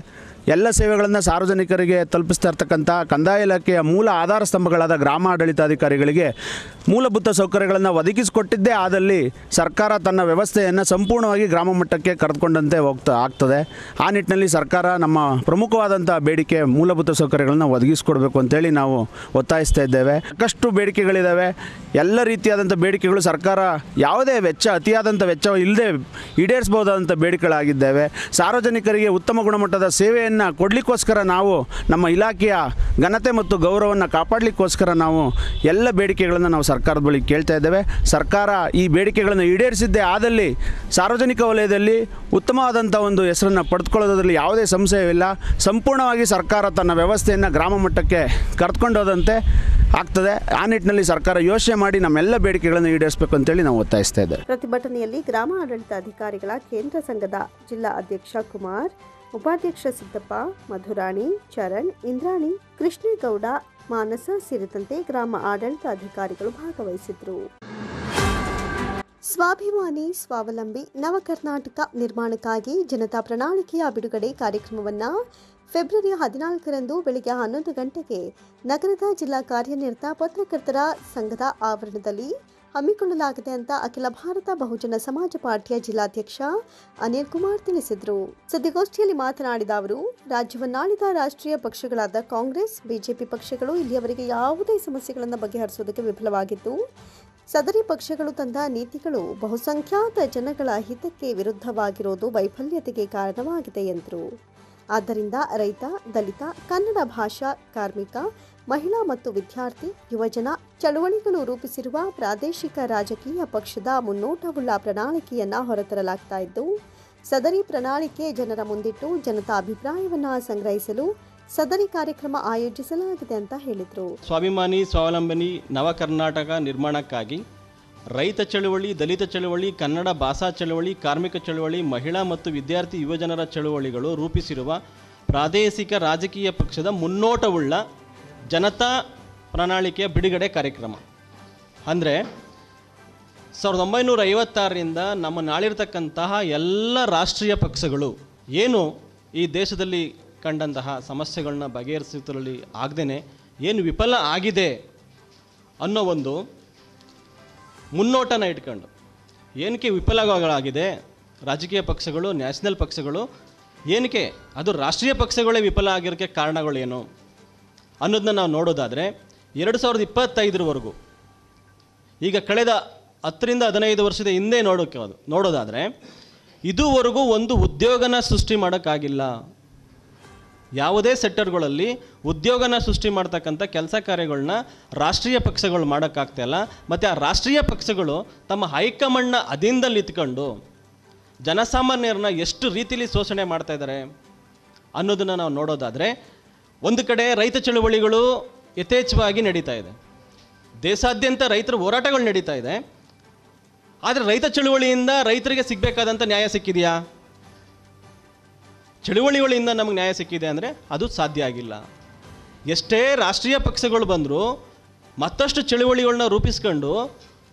ಎಲ್ಲ ಸೇವೆಗಳನ್ನು ಸಾರ್ವಜನಿಕರಿಗೆ ತಲುಪಿಸ್ತಾ ಇರ್ತಕ್ಕಂಥ ಕಂದಾಯ ಇಲಾಖೆಯ ಮೂಲ ಆಧಾರ ಸ್ತಂಭಗಳಾದ ಗ್ರಾಮ ಆಡಳಿತಾಧಿಕಾರಿಗಳಿಗೆ ಮೂಲಭೂತ ಸೌಕರ್ಯಗಳನ್ನು ಒದಗಿಸಿಕೊಟ್ಟಿದ್ದೇ ಆದಲ್ಲಿ ಸರ್ಕಾರ ತನ್ನ ವ್ಯವಸ್ಥೆಯನ್ನು ಸಂಪೂರ್ಣವಾಗಿ ಗ್ರಾಮ ಮಟ್ಟಕ್ಕೆ ಕರೆದುಕೊಂಡಂತೆ ಆಗ್ತದೆ. ಆ ನಿಟ್ಟಿನಲ್ಲಿ ಸರ್ಕಾರ ನಮ್ಮ ಪ್ರಮುಖವಾದಂಥ ಬೇಡಿಕೆ ಮೂಲಭೂತ ಸೌಕರ್ಯಗಳನ್ನು ಒದಗಿಸಿಕೊಡ್ಬೇಕು ಅಂತೇಳಿ ನಾವು ಒತ್ತಾಯಿಸ್ತಾ ಇದ್ದೇವೆ. ಸಾಕಷ್ಟು ಬೇಡಿಕೆಗಳಿದ್ದಾವೆ. ಎಲ್ಲ ರೀತಿಯಾದಂಥ ಬೇಡಿಕೆಗಳು ಸರ್ಕಾರ ಯಾವುದೇ ಅತಿಯಾದಂಥ ವೆಚ್ಚ ಇಲ್ಲದೆ ಈಡೇರಿಸಬಹುದಾದಂಥ ಬೇಡಿಕೆಗಳಾಗಿದ್ದಾವೆ. ಸಾರ್ವಜನಿಕರಿಗೆ ಉತ್ತಮ ಗುಣಮಟ್ಟದ ಸೇವೆಯನ್ನು ಕೊಡಲಿಕ್ಕೋಸ್ಕರ ನಾವು ನಮ್ಮ ಇಲಾಖೆಯ ಘನತೆ ಮತ್ತು ಗೌರವವನ್ನು ಕಾಪಾಡಲಿಕ್ಕೋಸ್ಕರ ನಾವು ಎಲ್ಲ ಬೇಡಿಕೆಗಳನ್ನು ನಾವು ಸರ್ಕಾರದ ಬಳಿ ಕೇಳ್ತಾ ಇದ್ದೇವೆ. ಸರ್ಕಾರ ಈ ಬೇಡಿಕೆಗಳನ್ನು ಈಡೇರಿಸಿದ್ದೇ ಆದಲ್ಲಿ ಸಾರ್ವಜನಿಕ ವಲಯದಲ್ಲಿ ಉತ್ತಮವಾದಂಥ ಒಂದು ಹೆಸರನ್ನು ಪಡೆದುಕೊಳ್ಳೋದ್ರಲ್ಲಿ ಯಾವುದೇ ಸಂಶಯವಿಲ್ಲ. ಸಂಪೂರ್ಣವಾಗಿ ಸರ್ಕಾರ ತನ್ನ ವ್ಯವಸ್ಥೆಯನ್ನು ಗ್ರಾಮ ಮಟ್ಟಕ್ಕೆ ಕರೆದುಕೊಂಡೋದಂತೆ ಆಗ್ತದೆ. ಆ ನಿಟ್ಟಿನಲ್ಲಿ ಸರ್ಕಾರ ಯೋಚನೆ ಮಾಡಿ ನಮ್ಮೆಲ್ಲ ಬೇಡಿಕೆಗಳನ್ನು ಈಡೇರಿಸಬೇಕು ಅಂತೇಳಿ ನಾವು ಒತ್ತಾಯಿಸ್ತಾ ಇದ್ದೇವೆ. ಪ್ರತಿಭಟನೆಯಲ್ಲಿ ಗ್ರಾಮ ಆಡಳಿತಾಧಿಕಾರಿಗಳ ಕೇಂದ್ರ ಸಂಘದ ಜಿಲ್ಲಾ ಅಧ್ಯಕ್ಷ ಕುಮಾರ್, ಉಪಾಧ್ಯಕ್ಷ ಸಿದ್ದಪ್ಪ, ಮಧುರಾಣಿ, ಚರಣ್, ಇಂದ್ರಾಣಿ, ಕೃಷ್ಣೇಗೌಡ, ಮಾನಸ ಸೇರಿದಂತೆ ಗ್ರಾಮ ಆಡಳಿತಾಧಿಕಾರಿಗಳು ಭಾಗವಹಿಸಿದ್ರು. ಸ್ವಾಭಿಮಾನಿ ಸ್ವಾವಲಂಬಿ ನವ ಕರ್ನಾಟಕ ನಿರ್ಮಾಣಕ್ಕಾಗಿ ಜನತಾ ಪ್ರಣಾಳಿಕೆಯ ಬಿಡುಗಡೆ ಕಾರ್ಯಕ್ರಮವನ್ನು ಫೆಬ್ರವರಿ 14ರಂದು ಬೆಳಗ್ಗೆ 11 ಗಂಟೆಗೆ ನಗರದ ಜಿಲ್ಲಾ ಕಾರ್ಯನಿರತ ಪತ್ರಕರ್ತರ ಸಂಘದ ಆವರಣದಲ್ಲಿ ಹಮ್ಮಿಕೊಳ್ಳಲಾಗಿದೆ ಅಂತ ಅಖಿಲ ಭಾರತ ಬಹುಜನ ಸಮಾಜ ಪಾರ್ಟಿಯ ಜಿಲ್ಲಾಧ್ಯಕ್ಷ ಅನಿಲ್ ಕುಮಾರ್ ತಿಳಿಸಿದರು. ಸುದ್ದಿಗೋಷ್ಠಿಯಲ್ಲಿ ಮಾತನಾಡಿದ ಅವರು, ರಾಜ್ಯವನ್ನಾಳಿದ ರಾಷ್ಟ್ರೀಯ ಪಕ್ಷಗಳಾದ ಕಾಂಗ್ರೆಸ್, ಬಿಜೆಪಿ ಪಕ್ಷಗಳು ಇಲ್ಲಿಯವರೆಗೆ ಯಾವುದೇ ಸಮಸ್ಯೆಗಳನ್ನು ಬಗೆಹರಿಸುವುದಕ್ಕೆ ವಿಫಲವಾಗಿದ್ದು, ಸದರಿ ಪಕ್ಷಗಳು ತಂದ ನೀತಿಗಳು ಬಹುಸಂಖ್ಯಾತ ಜನಗಳ ಹಿತಕ್ಕೆ ವಿರುದ್ಧವಾಗಿರುವುದು ವೈಫಲ್ಯತೆಗೆ ಕಾರಣವಾಗಿದೆ ಎಂದರು. ಆದ್ದರಿಂದ ರೈತ, ದಲಿತ, ಕನ್ನಡ ಭಾಷಾ, ಕಾರ್ಮಿಕ, ಮಹಿಳಾ ಮತ್ತು ವಿದ್ಯಾರ್ಥಿ, ಯುವಜನ ಚಳವಳಿಗಳು ರೂಪಿಸಿರುವ ಪ್ರಾದೇಶಿಕ ರಾಜಕೀಯ ಪಕ್ಷದ ಮುನ್ನೋಟವುಳ್ಳ ಪ್ರಣಾಳಿಕೆಯನ್ನು ಹೊರತರಲಾಗ್ತಾ ಇದ್ದು, ಸದರಿ ಪ್ರಣಾಳಿಕೆ ಜನರ ಮುಂದಿಟ್ಟು ಜನತಾ ಅಭಿಪ್ರಾಯವನ್ನು ಸಂಗ್ರಹಿಸಲು ಸದರಿ ಕಾರ್ಯಕ್ರಮ ಆಯೋಜಿಸಲಾಗಿದೆ ಅಂತ ಹೇಳಿದರು. ಸ್ವಾಭಿಮಾನಿ ಸ್ವಾವಲಂಬನಿ ನವ ಕರ್ನಾಟಕ ನಿರ್ಮಾಣಕ್ಕಾಗಿ ರೈತ ಚಳವಳಿ, ದಲಿತ ಚಳವಳಿ, ಕನ್ನಡ ಭಾಷಾ ಚಳವಳಿ, ಕಾರ್ಮಿಕ ಚಳವಳಿ, ಮಹಿಳಾ ಮತ್ತು ವಿದ್ಯಾರ್ಥಿ ಯುವಜನರ ಚಳವಳಿಗಳು ರೂಪಿಸಿರುವ ಪ್ರಾದೇಶಿಕ ರಾಜಕೀಯ ಪಕ್ಷದ ಮುನ್ನೋಟವುಳ್ಳ ಜನತಾ ಪ್ರಣಾಳಿಕೆಯ ಬಿಡುಗಡೆ ಕಾರ್ಯಕ್ರಮ. ಅಂದರೆ 1956ರಿಂದ ನಮ್ಮ ನಾಳಿರ್ತಕ್ಕಂತಹ ಎಲ್ಲ ರಾಷ್ಟ್ರೀಯ ಪಕ್ಷಗಳು ಏನು ಈ ದೇಶದಲ್ಲಿ ಕಂಡಂತಹ ಸಮಸ್ಯೆಗಳನ್ನ ಬಗೆಹರಿಸುವುದರಲ್ಲಿ ಆಗದೇ ಏನು ವಿಫಲ ಆಗಿದೆ ಅನ್ನೋ ಒಂದು ಮುನ್ನೋಟನ ಇಟ್ಕೊಂಡು, ಏನಕ್ಕೆ ವಿಫಲಗಳಾಗಿದೆ ರಾಜಕೀಯ ಪಕ್ಷಗಳು, ನ್ಯಾಷನಲ್ ಪಕ್ಷಗಳು, ಏನಕ್ಕೆ ಅದು ರಾಷ್ಟ್ರೀಯ ಪಕ್ಷಗಳೇ ವಿಫಲ ಆಗಿರೋಕ್ಕೆ ಕಾರಣಗಳೇನು ಅನ್ನೋದನ್ನ ನಾವು ನೋಡೋದಾದರೆ 2025ರವರೆಗೂ, ಈಗ ಕಳೆದ 10ರಿಂದ 15 ವರ್ಷದ ಹಿಂದೆ ನೋಡೋದಾದರೆ ಇದುವರೆಗೂ ಒಂದು ಉದ್ಯೋಗನ ಸೃಷ್ಟಿ ಮಾಡೋಕ್ಕಾಗಿಲ್ಲ. ಯಾವುದೇ ಸೆಕ್ಟರ್ಗಳಲ್ಲಿ ಉದ್ಯೋಗನ ಸೃಷ್ಟಿ ಮಾಡ್ತಕ್ಕಂಥ ಕೆಲಸ ಕಾರ್ಯಗಳನ್ನ ರಾಷ್ಟ್ರೀಯ ಪಕ್ಷಗಳು ಮಾಡೋಕ್ಕಾಗ್ತಾಯಿಲ್ಲ. ಮತ್ತು ಆ ರಾಷ್ಟ್ರೀಯ ಪಕ್ಷಗಳು ತಮ್ಮ ಹೈಕಮಾಂಡ್ನ ಅಧೀನದಲ್ಲಿ ಇತ್ಕೊಂಡು ಜನಸಾಮಾನ್ಯರನ್ನ ಎಷ್ಟು ರೀತಿಯಲ್ಲಿ ಶೋಷಣೆ ಮಾಡ್ತಾ ಇದ್ದಾರೆ ಅನ್ನೋದನ್ನು ನಾವು ನೋಡೋದಾದರೆ, ಒಂದು ಕಡೆ ರೈತ ಚಳುವಳಿಗಳು ಯಥೇಚ್ಛವಾಗಿ ನಡೀತಾ ಇದೆ, ದೇಶಾದ್ಯಂತ ರೈತರ ಹೋರಾಟಗಳು ನಡೀತಾ ಇದೆ. ಆದರೆ ರೈತ ಚಳುವಳಿಯಿಂದ ರೈತರಿಗೆ ಸಿಗಬೇಕಾದಂಥ ನ್ಯಾಯ ಸಿಕ್ಕಿದೆಯಾ? ಚಳುವಳಿಗಳಿಂದ ನಮಗೆ ನ್ಯಾಯ ಸಿಕ್ಕಿದೆ ಅಂದರೆ ಅದು ಸಾಧ್ಯ ಆಗಿಲ್ಲ. ಎಷ್ಟೇ ರಾಷ್ಟ್ರೀಯ ಪಕ್ಷಗಳು ಬಂದರೂ ಮತ್ತಷ್ಟು ಚಳುವಳಿಗಳನ್ನ ರೂಪಿಸ್ಕೊಂಡು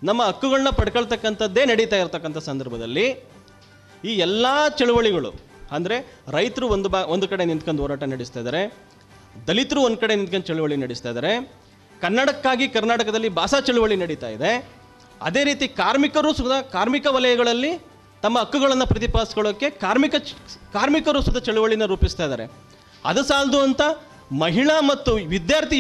ನಮ್ಮ ಹಕ್ಕುಗಳನ್ನ ಪಡ್ಕೊಳ್ತಕ್ಕಂಥದ್ದೇ ನಡೀತಾ ಇರತಕ್ಕಂಥ ಸಂದರ್ಭದಲ್ಲಿ ಈ ಎಲ್ಲ ಚಳುವಳಿಗಳು ಅಂದರೆ ರೈತರು ಒಂದು ಕಡೆ ನಿಂತ್ಕೊಂಡು ಹೋರಾಟ ನಡೆಸ್ತಾ ಇದ್ದಾರೆ, ದಲಿತರು ಒಂದು ಕಡೆ ನಿಂತ್ಕೊಂಡು ಚಳುವಳಿ ನಡೆಸ್ತಾ ಇದ್ದಾರೆ, ಕನ್ನಡಕ್ಕಾಗಿ ಕರ್ನಾಟಕದಲ್ಲಿ ಭಾಷಾ ಚಳುವಳಿ ನಡೀತಾ ಇದೆ. ಅದೇ ರೀತಿ ಕಾರ್ಮಿಕರು ಸುಧಾ ಕಾರ್ಮಿಕ ವಲಯಗಳಲ್ಲಿ ತಮ್ಮ ಹಕ್ಕುಗಳನ್ನು ಪ್ರತಿಪಾದಿಸ್ಕೊಳ್ಳೋಕ್ಕೆ ಕಾರ್ಮಿಕರು ಸುಧಾ ಚಳುವಳಿನ ರೂಪಿಸ್ತಾ ಇದ್ದಾರೆ. ಅದು ಸಾಲದು ಅಂತ ಮಹಿಳಾ ಮತ್ತು ವಿದ್ಯಾರ್ಥಿ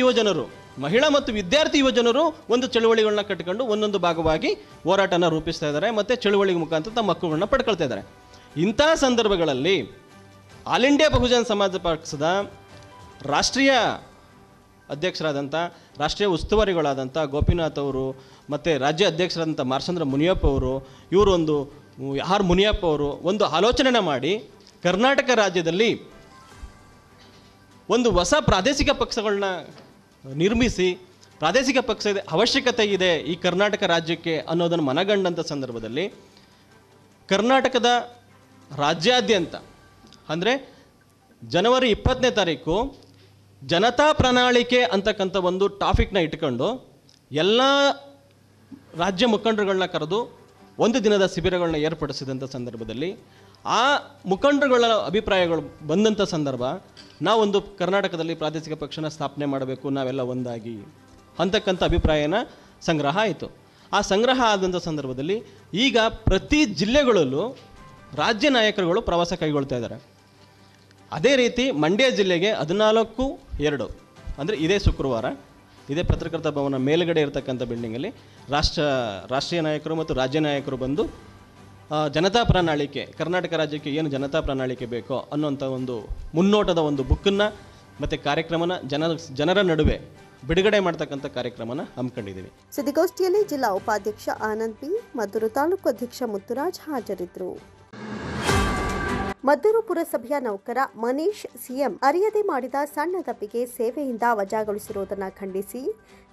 ಯುವಜನರು ಒಂದು ಚಳುವಳಿಗಳನ್ನ ಕಟ್ಟಿಕೊಂಡು ಒಂದೊಂದು ಭಾಗವಾಗಿ ಹೋರಾಟನ ರೂಪಿಸ್ತಾ ಇದ್ದಾರೆ ಮತ್ತು ಚಳುವಳಿ ಮುಖಾಂತರ ತಮ್ಮ ಹಕ್ಕುಗಳನ್ನ ಪಡ್ಕೊಳ್ತಾ ಇದ್ದಾರೆ. ಇಂಥ ಸಂದರ್ಭಗಳಲ್ಲಿ ಆಲ್ ಇಂಡಿಯಾ ಬಹುಜನ ಸಮಾಜ ಪಕ್ಷದ ರಾಷ್ಟ್ರೀಯ ಅಧ್ಯಕ್ಷರಾದಂಥ, ರಾಷ್ಟ್ರೀಯ ಉಸ್ತುವಾರಿಗಳಾದಂಥ ಗೋಪಿನಾಥ್ ಅವರು ಮತ್ತು ರಾಜ್ಯ ಅಧ್ಯಕ್ಷರಾದಂಥ ಮಾರ್ಚಂದ್ರ ಮುನಿಯಪ್ಪ ಅವರು, ಮುನಿಯಪ್ಪ ಅವರು ಒಂದು ಆಲೋಚನೆನ ಮಾಡಿ ಕರ್ನಾಟಕ ರಾಜ್ಯದಲ್ಲಿ ಒಂದು ಹೊಸ ಪ್ರಾದೇಶಿಕ ಪಕ್ಷಗಳನ್ನ ನಿರ್ಮಿಸಿ, ಪ್ರಾದೇಶಿಕ ಪಕ್ಷದ ಅವಶ್ಯಕತೆ ಇದೆ ಈ ಕರ್ನಾಟಕ ರಾಜ್ಯಕ್ಕೆ ಅನ್ನೋದನ್ನು ಮನಗಂಡಂಥ ಸಂದರ್ಭದಲ್ಲಿ ಕರ್ನಾಟಕದ ರಾಜ್ಯಾದ್ಯಂತ ಅಂದರೆ ಜನವರಿ 20ನೇ ತಾರೀಕು ಜನತಾ ಪ್ರಣಾಳಿಕೆ ಅಂತಕ್ಕಂಥ ಒಂದು ಟಾಪಿಕ್ನ ಇಟ್ಕೊಂಡು ಎಲ್ಲ ರಾಜ್ಯ ಮುಖಂಡರುಗಳನ್ನ ಕರೆದು ಒಂದು ದಿನದ ಶಿಬಿರಗಳನ್ನ ಏರ್ಪಡಿಸಿದಂಥ ಸಂದರ್ಭದಲ್ಲಿ ಆ ಮುಖಂಡರುಗಳ ಅಭಿಪ್ರಾಯಗಳು ಬಂದಂಥ ಸಂದರ್ಭ ನಾವೊಂದು ಕರ್ನಾಟಕದಲ್ಲಿ ಪ್ರಾದೇಶಿಕ ಪಕ್ಷನ ಸ್ಥಾಪನೆ ಮಾಡಬೇಕು ನಾವೆಲ್ಲ ಒಂದಾಗಿ ಅಂತಕ್ಕಂಥ ಅಭಿಪ್ರಾಯನ ಸಂಗ್ರಹ ಆಯಿತು. ಆ ಸಂಗ್ರಹ ಆದಂಥ ಸಂದರ್ಭದಲ್ಲಿ ಈಗ ಪ್ರತಿ ಜಿಲ್ಲೆಗಳಲ್ಲೂ ರಾಜ್ಯ ನಾಯಕರುಗಳು ಪ್ರವಾಸ ಕೈಗೊಳ್ತಾ ಇದ್ದಾರೆ. ಅದೇ ರೀತಿ ಮಂಡ್ಯ ಜಿಲ್ಲೆಗೆ 14/2 ಅಂದರೆ ಇದೇ ಶುಕ್ರವಾರ ಇದೇ ಪತ್ರಕರ್ತ ಭವನ ಮೇಲುಗಡೆ ಇರತಕ್ಕಂಥ ಬಿಲ್ಡಿಂಗಲ್ಲಿ ರಾಷ್ಟ್ರೀಯ ನಾಯಕರು ಮತ್ತು ರಾಜ್ಯ ನಾಯಕರು ಬಂದು ಜನತಾ ಪ್ರಣಾಳಿಕೆ, ಕರ್ನಾಟಕ ರಾಜ್ಯಕ್ಕೆ ಏನು ಜನತಾ ಪ್ರಣಾಳಿಕೆ ಬೇಕೋ ಅನ್ನೋಂಥ ಒಂದು ಮುನ್ನೋಟದ ಒಂದು ಬುಕ್ಕನ್ನು ಮತ್ತು ಕಾರ್ಯಕ್ರಮನ ಜನರ ನಡುವೆ ಬಿಡುಗಡೆ ಮಾಡ್ತಕ್ಕಂಥ ಕಾರ್ಯಕ್ರಮನ ಹಮ್ಮಿಕೊಂಡಿದ್ದೀವಿ. ಸುದ್ದಿಗೋಷ್ಠಿಯಲ್ಲಿ ಜಿಲ್ಲಾ ಉಪಾಧ್ಯಕ್ಷ ಆನಂದ್ ಪಿ, ಮದ್ದೂರು ತಾಲೂಕು ಅಧ್ಯಕ್ಷ ಮುತ್ತುರಾಜ್ ಹಾಜರಿದ್ದರು. ಮದ್ದೂರು ಪುರಸಭೆಯ ನೌಕರ ಮನೀಶ್ ಸಿಎಂ ಅರಿಯದೆ ಮಾಡಿದ ಸಣ್ಣ ತಪ್ಪಿಗೆ ಸೇವೆಯಿಂದ ವಜಾಗೊಳಿಸಿರುವುದನ್ನು ಖಂಡಿಸಿ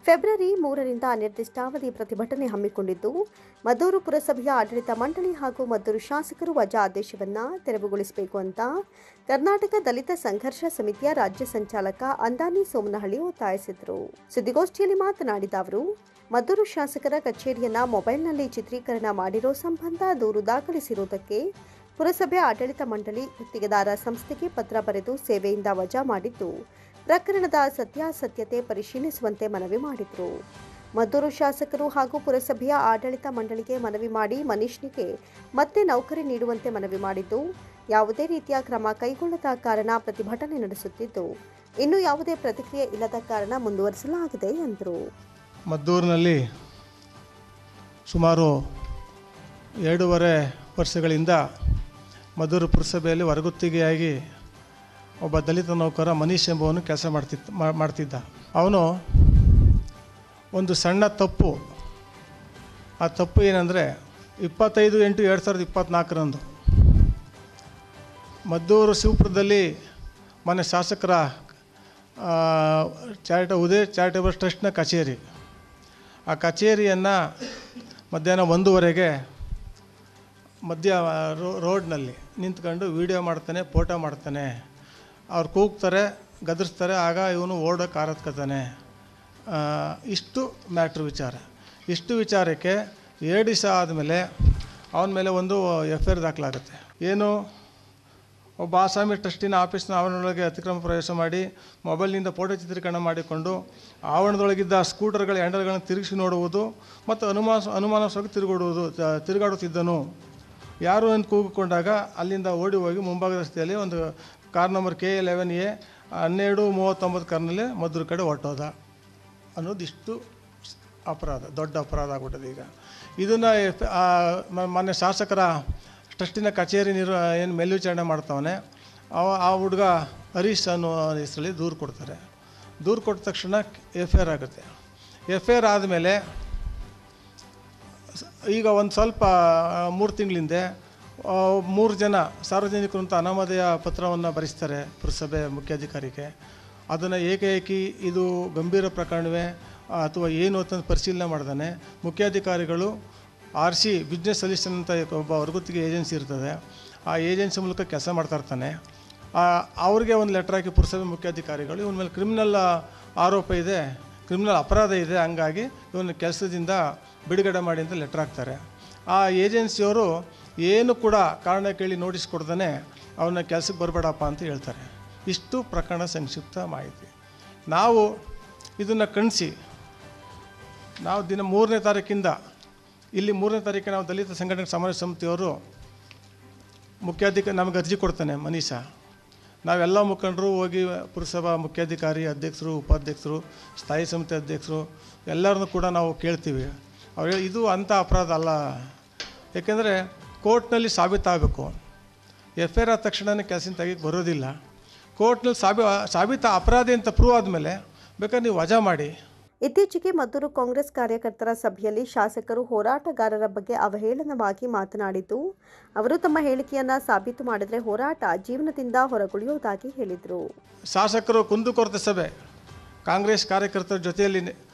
ಫೆಬ್ರವರಿ 3ರಿಂದ ಅನಿರ್ದಿಷ್ಟಾವಧಿ ಪ್ರತಿಭಟನೆ ಹಮ್ಮಿಕೊಂಡಿದ್ದು, ಮದ್ದೂರು ಪುರಸಭೆಯ ಆಡಳಿತ ಮಂಡಳಿ ಹಾಗೂ ಮದ್ದೂರು ಶಾಸಕರು ವಜಾ ಆದೇಶವನ್ನು ತೆರವುಗೊಳಿಸಬೇಕು ಅಂತ ಕರ್ನಾಟಕ ದಲಿತ ಸಂಘರ್ಷ ಸಮಿತಿಯ ರಾಜ್ಯ ಸಂಚಾಲಕ ಅಂದಾನಿ ಸೋಮನಹಳ್ಳಿ ಒತ್ತಾಯಿಸಿದರು. ಸುದ್ದಿಗೋಷ್ಠಿಯಲ್ಲಿ ಮಾತನಾಡಿದ ಅವರು, ಮದ್ದೂರು ಶಾಸಕರ ಕಚೇರಿಯನ್ನ ಮೊಬೈಲ್ನಲ್ಲಿ ಚಿತ್ರೀಕರಣ ಮಾಡಿರೋ ಸಂಬಂಧ ದೂರು ದಾಖಲಿಸಿರುವುದಕ್ಕೆ ಪುರಸಭೆ ಆಡಳಿತ ಮಂಡಳಿ ಗುತ್ತಿಗೆದಾರ ಸಂಸ್ಥೆಗೆ ಪತ್ರ ಬರೆದು ಸೇವೆಯಿಂದ ವಜಾ ಮಾಡಿದ್ದು, ಪ್ರಕರಣದ ಸತ್ಯಾಸತ್ಯತೆ ಪರಿಶೀಲಿಸುವಂತೆ ಮನವಿ ಮಾಡಿದರು. ಮದ್ದೂರು ಶಾಸಕರು ಹಾಗೂ ಪುರಸಭೆಯ ಆಡಳಿತ ಮಂಡಳಿಗೆ ಮನವಿ ಮಾಡಿ ಮನೀಶ್ನಿಗೆ ಮತ್ತೆ ನೌಕರಿ ನೀಡುವಂತೆ ಮನವಿ ಮಾಡಿದ್ದು, ಯಾವುದೇ ರೀತಿಯ ಕ್ರಮ ಕೈಗೊಳ್ಳದ ಕಾರಣ ಪ್ರತಿಭಟನೆ ನಡೆಸುತ್ತಿದ್ದು, ಇನ್ನೂ ಯಾವುದೇ ಪ್ರತಿಕ್ರಿಯೆ ಇಲ್ಲದ ಕಾರಣ ಮುಂದುವರಿಸಲಾಗಿದೆ ಎಂದರು. ಮದ್ದೂರಿನಲ್ಲಿ ಸುಮಾರು 2.5 ವರ್ಷಗಳಿಂದ ಮದ್ದೂರು ಪುರಸಭೆಯಲ್ಲಿ ಹೊರಗುತ್ತಿಗೆಯಾಗಿ ಒಬ್ಬ ದಲಿತ ನೌಕರ ಮನೀಶ್ ಎಂಬುವನು ಕೆಲಸ ಮಾಡ್ತಿದ್ದ. ಅವನು ಒಂದು ಸಣ್ಣ ತಪ್ಪು, ಆ ತಪ್ಪು ಏನಂದರೆ 25/8/2024 ಮದ್ದೂರು ಶಿವಪುರದಲ್ಲಿ ಮೊನ್ನೆ ಶಾಸಕರ ಉದಯ ಚಾರಿಟಬಲ್ ಟ್ರಸ್ಟ್ನ ಕಚೇರಿ, ಆ ಕಚೇರಿಯನ್ನು ಮಧ್ಯಾಹ್ನ 1:00 ರೋಡ್ನಲ್ಲಿ ನಿಂತ್ಕೊಂಡು ವೀಡಿಯೋ ಮಾಡ್ತಾನೆ, ಫೋಟೋ ಮಾಡ್ತಾನೆ. ಅವ್ರು ಕೂಗ್ತಾರೆ, ಗದರಿಸ್ತಾರೆ, ಆಗ ಇವನು ಓಡೋಕೆ ಆರತ್ಕೊತಾನೆ. ಇಷ್ಟು ಮ್ಯಾಟ್ರ್ ವಿಚಾರ. ಇಷ್ಟು ವಿಚಾರಕ್ಕೆ 2 ದಿವಸ ಆದಮೇಲೆ ಅವನ ಮೇಲೆ ಒಂದು FIR ದಾಖಲಾಗುತ್ತೆ. ಏನು, ಒಬ್ಬ ಆಸಾಮಿ ಟ್ರಸ್ಟಿನ ಆಫೀಸ್ನ ಆವರಣದೊಳಗೆ ಅತಿಕ್ರಮ ಪ್ರವೇಶ ಮಾಡಿ ಮೊಬೈಲ್ನಿಂದ ಫೋಟೋ ಚಿತ್ರೀಕರಣ ಮಾಡಿಕೊಂಡು ಆವರಣದೊಳಗಿದ್ದ ಸ್ಕೂಟರ್ಗಳ ಹ್ಯಾಂಡಲ್ಗಳನ್ನು ತಿರುಗಿಸಿ ನೋಡುವುದು ಮತ್ತು ಅನುಮಾನಾಸ್ಪದವಾಗಿ ತಿರುಗಾಡುತ್ತಿದ್ದನು. ಯಾರು ಅಂತ ಕೂಗಿಕೊಂಡಾಗ ಅಲ್ಲಿಂದ ಓಡಿ ಹೋಗಿ ಮುಂಭಾಗದ ರಸ್ತೆಯಲ್ಲಿ ಒಂದು ಕಾರ್ ನಂಬರ್ KL11A 1239 ಕಾರ್ನಲ್ಲಿ ಮದ್ದೂರು ಕಡೆ ಹೊರಟೋದ ಅನ್ನೋದು ಇಷ್ಟು ಅಪರಾಧ, ದೊಡ್ಡ ಅಪರಾಧ ಆಗ್ಬಿಟ್ಟದೆ. ಈಗ ಇದನ್ನು ಮೊನ್ನೆ ಶಾಸಕರ ಟ್ರಸ್ಟಿನ ಕಚೇರಿ ಏನು ಮೇಲ್ವಿಚಾರಣೆ ಮಾಡ್ತಾವನೆ ಆ ಹುಡುಗ ಹರೀಶ್ ಅನ್ನೋ ಹೆಸರಲ್ಲಿ ದೂರು ಕೊಡ್ತಾರೆ. ದೂರು ಕೊಟ್ಟ ತಕ್ಷಣ FIR ಆಗುತ್ತೆ. FIR ಆದಮೇಲೆ ಈಗ ಒಂದು ಸ್ವಲ್ಪ 3 ತಿಂಗಳಿಂದ 3 ಜನ ಸಾರ್ವಜನಿಕರು ಅಂತ ಅನಾಮಧೇಯ ಪತ್ರವನ್ನು ಬರೆಸ್ತಾರೆ ಪುರಸಭೆ ಮುಖ್ಯಾಧಿಕಾರಿಗೆ. ಅದನ್ನು ಏಕಾಏಕಿ ಇದು ಗಂಭೀರ ಪ್ರಕರಣವೇ ಅಥವಾ ಏನು ಅಂತ ಪರಿಶೀಲನೆ ಮಾಡ್ದಾನೆ ಮುಖ್ಯಾಧಿಕಾರಿಗಳು RC ಬಿಸ್ನೆಸ್ ಸೊಲ್ಯೂಷನ್ ಅಂತ ಒಬ್ಬ ಹೊರಗುತ್ತಿಗೆ ಏಜೆನ್ಸಿ ಇರ್ತದೆ, ಆ ಏಜೆನ್ಸಿ ಮೂಲಕ ಕೆಲಸ ಮಾಡ್ತಾಯಿರ್ತಾನೆ. ಅವ್ರಿಗೆ ಒಂದು ಲೆಟ್ರ್ ಹಾಕಿ ಪುರಸಭೆ ಮುಖ್ಯಾಧಿಕಾರಿಗಳು ಇವನ ಮೇಲೆ ಕ್ರಿಮಿನಲ್ ಆರೋಪ ಇದೆ, ಕ್ರಿಮಿನಲ್ ಅಪರಾಧ ಇದೆ, ಹಂಗಾಗಿ ಇವನ ಕೆಲಸದಿಂದ ಬಿಡುಗಡೆ ಮಾಡಿ ಅಂತ ಲೆಟ್ರ್ ಹಾಕ್ತಾರೆ. ಆ ಏಜೆನ್ಸಿಯವರು ಏನು ಕೂಡ ಕಾರಣ ಕೇಳಿ ನೋಟಿಸ್ ಕೊಡ್ದೇ ಅವನ್ನ ಕೆಲಸಕ್ಕೆ ಬರಬೇಡಪ್ಪ ಅಂತ ಹೇಳ್ತಾರೆ. ಇಷ್ಟು ಪ್ರಕರಣ ಸಂಕ್ಷಿಪ್ತ ಮಾಹಿತಿ. ನಾವು ಇದನ್ನು ಖಂಡಿಸಿ ನಾವು 3ನೇ ತಾರೀಕಿಂದ ಇಲ್ಲಿ 3ನೇ ತಾರೀಕಿಗೆ ನಾವು ದಲಿತ ಸಂಘಟನೆ ಸಮಾಜ ಸಮಿತಿಯವರು ನಮಗೆ ಅರ್ಜಿ ಕೊಡ್ತಾನೆ ಮನೀಷ. ನಾವೆಲ್ಲ ಮುಖಂಡರು ಹೋಗಿ ಪುರಸಭಾ ಮುಖ್ಯಾಧಿಕಾರಿ, ಅಧ್ಯಕ್ಷರು, ಉಪಾಧ್ಯಕ್ಷರು, ಸ್ಥಾಯಿ ಸಮಿತಿ ಅಧ್ಯಕ್ಷರು ಎಲ್ಲರನ್ನೂ ಕೂಡ ನಾವು ಕೇಳ್ತೀವಿ. ಅವ್ರು ಇದು ಅಂಥ ಅಪರಾಧ ಅಲ್ಲ, ಏಕೆಂದರೆ ಕೋರ್ಟ್ನಲ್ಲಿ ಸಾಬೀತಾಗಬೇಕು. FIR ಆದ ತಕ್ಷಣವೇ ಕೆಲಸದಿಂದ ತೆಗಿಕ್ಕೆ ಬರೋದಿಲ್ಲ. ಕೋರ್ಟ್ನಲ್ಲಿ ಸಾಬೀತ ಅಪರಾಧಿ ಅಂತ ಪ್ರೂವ್ ಆದಮೇಲೆ ಬೇಕಾದ್ರೆ ನೀವು ವಜಾ ಮಾಡಿ. ಇತ್ತೀಚೆಗೆ ಮದ್ದೂರು ಕಾಂಗ್ರೆಸ್ ಕಾರ್ಯಕರ್ತರ ಸಭೆಯಲ್ಲಿ ಶಾಸಕರು ಹೋರಾಟಗಾರರ ಬಗ್ಗೆ ಅವಹೇಳನವಾಗಿ ಮಾತನಾಡಿದ್ದು, ಅವರು ತಮ್ಮ ಹೇಳಿಕೆಯನ್ನು ಸಾಬೀತು ಮಾಡಿದರೆ ಹೋರಾಟ ಜೀವನದಿಂದ ಹೊರಗುಳಿಯುವುದಾಗಿ ಹೇಳಿದರು. ಶಾಸಕರು ಕುಂದುಕೊರತೆ ಸಭೆ ಕಾಂಗ್ರೆಸ್ ಕಾರ್ಯಕರ್ತರ ಜೊತೆಯಲ್ಲಿ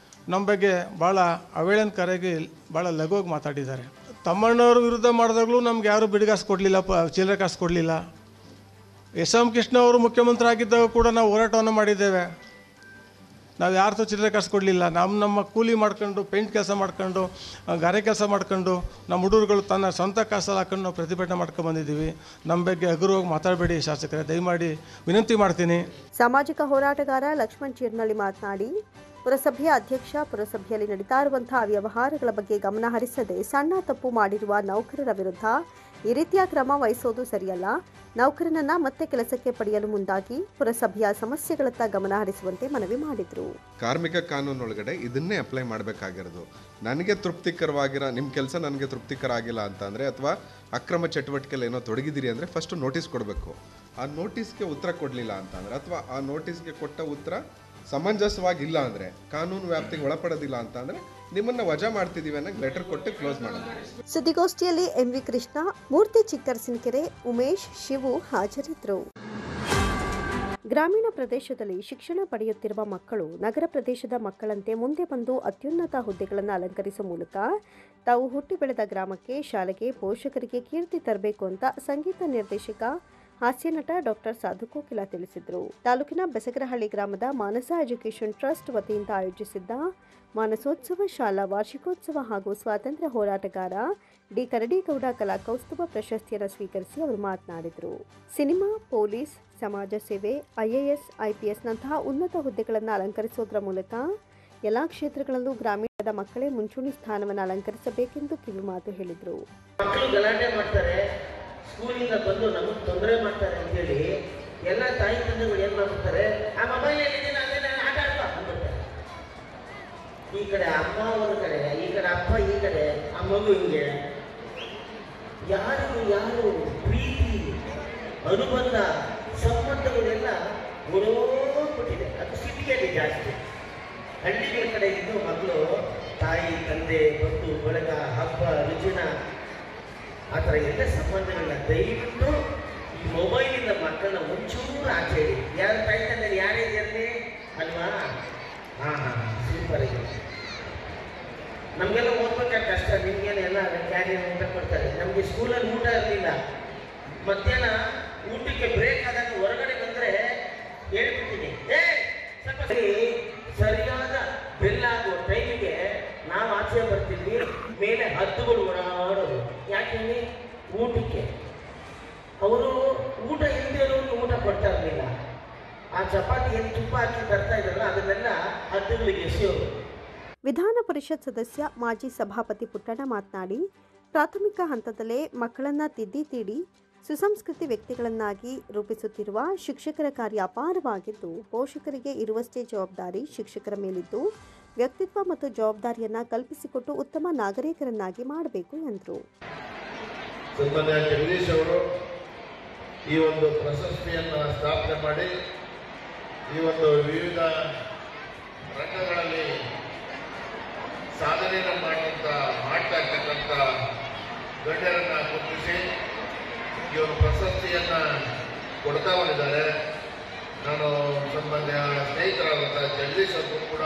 ನಮ್ಮ ಬಗ್ಗೆ ಭಾಳ ಅವಹೇಳನಕಾರಿಯಾಗಿ ಭಾಳ ಲಘುವಾಗಿ ಮಾತಾಡಿದ್ದಾರೆ. ತಮ್ಮಣ್ಣವ್ರ ವಿರುದ್ಧ ಮಾಡಿದಾಗಲೂ ನಮ್ಗೆ ಯಾರೂ ಬಿಡುಗಾಸು ಕೊಡಲಿಲ್ಲ, ಚಿಲ್ಲರೆ ಕಾಸು ಕೊಡಲಿಲ್ಲ. SM ಕೃಷ್ಣ ಅವರು ಮುಖ್ಯಮಂತ್ರಿ ಆಗಿದ್ದಾಗ ಕೂಡ ನಾವು ಹೋರಾಟವನ್ನು ಮಾಡಿದ್ದೇವೆ. ನಾವು ಯಾರ್ದು ಚಿಲ್ಲರೆ ಕಾಸು ಕೊಡಲಿಲ್ಲ. ನಮ್ಮ ಕೂಲಿ ಮಾಡ್ಕೊಂಡು, ಪೇಂಟ್ ಕೆಲಸ ಮಾಡ್ಕೊಂಡು, ಗಾರೆ ಕೆಲಸ ಮಾಡ್ಕೊಂಡು, ನಮ್ಮ ಹುಡುಗರುಗಳು ತನ್ನ ಸ್ವಂತ ಕಾಸಲ್ಲಿ ಹಾಕೊಂಡು ನಾವು ಪ್ರತಿಭಟನೆ ಮಾಡ್ಕೊಂಡು ಬಂದಿದ್ದೀವಿ. ನಮ್ಮ ಬಗ್ಗೆ ಹಗುರವಾಗಿ ಮಾತಾಡಬೇಡಿ ಶಾಸಕರೇ, ದಯಮಾಡಿ ವಿನಂತಿ ಮಾಡ್ತೀನಿ. ಸಾಮಾಜಿಕ ಹೋರಾಟಗಾರ ಲಕ್ಷ್ಮಣ್ ಚೀರ್ನಳ್ಳಿ ಮಾತನಾಡಿ, ಪುರಸಭೆಯ ಅಧ್ಯಕ್ಷ ಪುರಸಭೆಯಲ್ಲಿ ನಡೀತಾ ಇರುವಂತಹ ವ್ಯವಹಾರಗಳ ಬಗ್ಗೆ ಗಮನ ಹರಿಸದೆ ಸಣ್ಣ ತಪ್ಪು ಮಾಡಿರುವ ನೌಕರರ ವಿರುದ್ಧ ಈ ರೀತಿಯ ಕ್ರಮ ವಹಿಸೋದು ಸರಿಯಲ್ಲ. ನೌಕರನನ್ನ ಮತ್ತೆ ಕೆಲಸಕ್ಕೆ ಪಡೆಯಲು ಮುಂದಾಗಿ ಪುರಸಭೆಯ ಸಮಸ್ಯೆಗಳತ್ತ ಗಮನ ಹರಿಸುವಂತೆ ಮನವಿ ಮಾಡಿದರು. ಕಾರ್ಮಿಕ ಕಾನೂನೊಳಗಡೆ ಇದನ್ನೇ ಅಪ್ಲೈ ಮಾಡಬೇಕಾಗಿರೋದು. ನನಗೆ ತೃಪ್ತಿಕರವಾಗಿರೋ ನಿಮ್ಮ ಕೆಲಸ ನನಗೆ ತೃಪ್ತಿಕರ ಆಗಿಲ್ಲ ಅಂತಂದರೆ, ಅಥವಾ ಅಕ್ರಮ ಚಟುವಟಿಕೆಯಲ್ಲಿ ಏನೋ ತೊಡಗಿದ್ದೀರಿ ಅಂದರೆ ಫಸ್ಟು ನೋಟಿಸ್ ಕೊಡಬೇಕು. ಆ ನೋಟಿಸ್ಗೆ ಉತ್ತರ ಕೊಡಲಿಲ್ಲ ಅಂತಂದರೆ, ಅಥವಾ ಆ ನೋಟಿಸ್ಗೆ ಕೊಟ್ಟ ಉತ್ತರ ಸಮಂಜಸವಾಗಿಲ್ಲ ಅಂದರೆ, ಕಾನೂನು ವ್ಯಾಪ್ತಿಗೆ ಒಳಪಡೋದಿಲ್ಲ ಅಂತಂದರೆ ನಿಮ್ಮನ್ನು ವಜಾ ಮಾಡ್ತಿದ್ದೀವಿ ಅನ್ನೋ ಲೆಟರ್ ಕೊಟ್ಟು ಕ್ಲೋಸ್ ಮಾಡೋದು. ಸುದ್ದಿಗೋಷ್ಠಿಯಲ್ಲಿ ಎಂವಿ ಕೃಷ್ಣ, ಮೂರ್ತಿ ಚಿಕ್ಕರಸಿನಕೆರೆ, ಉಮೇಶ್, ಶಿವು ಹಾಜರಿದ್ದರು. ಗ್ರಾಮೀಣ ಪ್ರದೇಶದಲ್ಲಿ ಶಿಕ್ಷಣ ಪಡೆಯುತ್ತಿರುವ ಮಕ್ಕಳು ನಗರ ಪ್ರದೇಶದ ಮಕ್ಕಳಂತೆ ಮುಂದೆ ಬಂದು ಅತ್ಯುನ್ನತ ಹುದ್ದೆಗಳನ್ನು ಅಲಂಕರಿಸುವ ಮೂಲಕ ತಾವು ಹುಟ್ಟಿ ಬೆಳೆದ ಗ್ರಾಮಕ್ಕೆ, ಶಾಲೆಗೆ, ಪೋಷಕರಿಗೆ ಕೀರ್ತಿ ತರಬೇಕು ಅಂತ ಸಂಗೀತ ನಿರ್ದೇಶಕ, ಹಾಸ್ಯ ನಟ ಡಾಕ್ಟರ್ ಸಾಧು ಕೋಕಿಲ ತಿಳಿಸಿದರು. ತಾಲೂಕಿನ ಬೆಸಗರಹಳ್ಳಿ ಗ್ರಾಮದ ಮಾನಸ ಎಜುಕೇಷನ್ ಟ್ರಸ್ಟ್ ವತಿಯಿಂದ ಆಯೋಜಿಸಿದ್ದ ಮಾನಸೋತ್ಸವ ಶಾಲಾ ವಾರ್ಷಿಕೋತ್ಸವ ಹಾಗೂ ಸ್ವಾತಂತ್ರ್ಯ ಹೋರಾಟಗಾರ ಡಿ ಕರಡಿಗೌಡ ಕಲಾ ಕೌಸ್ತುಭ ಪ್ರಶಸ್ತಿಯನ್ನು ಸ್ವೀಕರಿಸಿ ಅವರು ಮಾತನಾಡಿದರು. ಸಿನಿಮಾ, ಪೊಲೀಸ್, ಸಮಾಜ ಸೇವೆ, IAS, IPS ನಂತಹ ಉನ್ನತ ಹುದ್ದೆಗಳನ್ನು ಅಲಂಕರಿಸುವುದರ ಮೂಲಕ ಎಲ್ಲ ಕ್ಷೇತ್ರಗಳಲ್ಲೂ ಗ್ರಾಮೀಣದ ಮಕ್ಕಳೇ ಮುಂಚೂಣಿ ಸ್ಥಾನವನ್ನು ಅಲಂಕರಿಸಬೇಕೆಂದು ಕಿವಿಮಾತು ಹೇಳಿದರು. ಸ್ಕೂಲಿಂದ ಬಂದು ನಮಗೆ ತೊಂದರೆ ಮಾಡ್ತಾರೆ ಅಂತೇಳಿ ಎಲ್ಲ ತಾಯಿ ತಂದೆಗಳು ಏನು ಮಾಡ್ತಾರೆ, ಆ ಮೊಬೈಲ್ ಏನಿದೆ ಅದೇನೇ ಆಟ ಆಡ್ತಾ ಅಂದ್ಬಿಡ್ತಾರೆ. ಈ ಕಡೆ ಅಮ್ಮ ಒಂದು ಕಡೆ, ಈ ಕಡೆ ಅಪ್ಪ ಈ ಕಡೆ, ಆ ಮಗು ಹಿಂಗೆ. ಯಾರು ಪ್ರೀತಿ, ಅನುಬಂಧ, ಸಂಬಂಧಗಳೆಲ್ಲ ಹೊರೋಗ್ಬಿಟ್ಟಿದೆ. ಅದು ಸಿಟಿಯಲ್ಲಿ ಜಾಸ್ತಿ. ಹಳ್ಳಿಗಳ ಕಡೆ ಇದ್ದು ಮಕ್ಕಳು ತಾಯಿ ತಂದೆ ಬಂಧು ಬಳಗ ಹಬ್ಬ ರುಚಿನ ಆ ಥರ ಎಲ್ಲ ಸಂಬಂಧಗಳನ್ನ ದಯವಿಟ್ಟು ಈ ಮೊಬೈಲಿಂದ ಮಕ್ಕಳನ್ನ ಒಂಚೂರು ಆಚೆ ಹೇಳಿ. ಯಾರು ತಾಯಿ ತಂದೆ ಯಾರೇ ಇರಲಿ ಅಲ್ವಾ? ಸೂಪರ್ ಆಗಿದೆ. ನಮಗೆಲ್ಲ ಓದ್ಬೇಕಾದ್ರೆ ಕಷ್ಟ, ನಿಮಗೆಲ್ಲ ಎಲ್ಲ ಕ್ಯಾರಿಯರ್ ಊಟ ಕೊಡ್ತಾರೆ. ನಮಗೆ ಸ್ಕೂಲಲ್ಲಿ ಊಟ ಇರಲಿಲ್ಲ. ಮಧ್ಯಾಹ್ನ ಊಟಕ್ಕೆ ಬ್ರೇಕ್ ಆದಾಗ ಹೊರಗಡೆ ಬಂದರೆ ಹೇಳ್ಬಿಡ್ತೀನಿ, ಸ್ವಲ್ಪ ಸರಿಯಾದ ಬೆಲ್ಲ ಆಗುವ ಟೈಮಿಗೆ ನಾವು ಆಚೆ ಬರ್ತಿದ್ವಿ. ಮೇಲೆ ಹದ್ದುಗಳು ಓಡಾಡೋದು ಯಾಕೆ? ಊಟಕ್ಕೆ. ಅವರು ಊಟ ಇಲ್ಲದೆ ಊಟ ಕೊಡ್ತಾ ಇರಲಿಲ್ಲ. ಆ ಚಪಾತಿ ಏನು ತುಪ್ಪ ಹಾಕಿ ತರ್ತಾ ಇದ್ರಲ್ಲ ಅದನ್ನೆಲ್ಲ ಹದ್ದುಗಳಿಗೆ ಎಸೆಯೋದು. ವಿಧಾನ ಪರಿಷತ್ ಸದಸ್ಯ ಮಾಜಿ ಸಭಾಪತಿ ಪುಟ್ಟಣ್ಣ ಮಾತನಾಡಿ, ಪ್ರಾಥಮಿಕ ಹಂತದಲ್ಲೇ ಮಕ್ಕಳನ್ನ ತಿದ್ದಿ ತೀಡಿ ಸುಸಂಸ್ಕೃತಿ ವ್ಯಕ್ತಿಗಳನ್ನಾಗಿ ರೂಪಿಸುತ್ತಿರುವ ಶಿಕ್ಷಕರ ಕಾರ್ಯ ಅಪಾರವಾಗಿದ್ದು, ಪೋಷಕರಿಗೆ ಇರುವಷ್ಟೇ ಜವಾಬ್ದಾರಿ ಶಿಕ್ಷಕರ ಮೇಲಿದ್ದು ವ್ಯಕ್ತಿತ್ವ ಮತ್ತು ಜವಾಬ್ದಾರಿಯನ್ನ ಕಲ್ಪಿಸಿಕೊಟ್ಟು ಉತ್ತಮ ನಾಗರಿಕರನ್ನಾಗಿ ಮಾಡಬೇಕು ಎಂದರು. ಸನ್ಮಾನ್ಯ ಜಗದೀಶ್ ಅವರು ಈ ಒಂದು ಪ್ರಶಸ್ತಿಯನ್ನು ಸ್ಥಾಪನೆ ಮಾಡಿ ಈ ಒಂದು ವಿವಿಧ ರಂಗಗಳಲ್ಲಿ ಸಾಧನೆಯನ್ನು ಮಾಡ್ತಾ ಇರ್ತಕ್ಕಂಥ ಗಣ್ಯರನ್ನು ಗುರುತಿಸಿ ಈ ಒಂದು ಪ್ರಶಸ್ತಿಯನ್ನು ಕೊಡ್ತಾ ಬಂದಿದ್ದಾರೆ. ನಾನು ಸನ್ಮಾನ್ಯ ಸ್ನೇಹಿತರಾದಂಥ ಜಗದೀಶ್ ಅವರು ಕೂಡ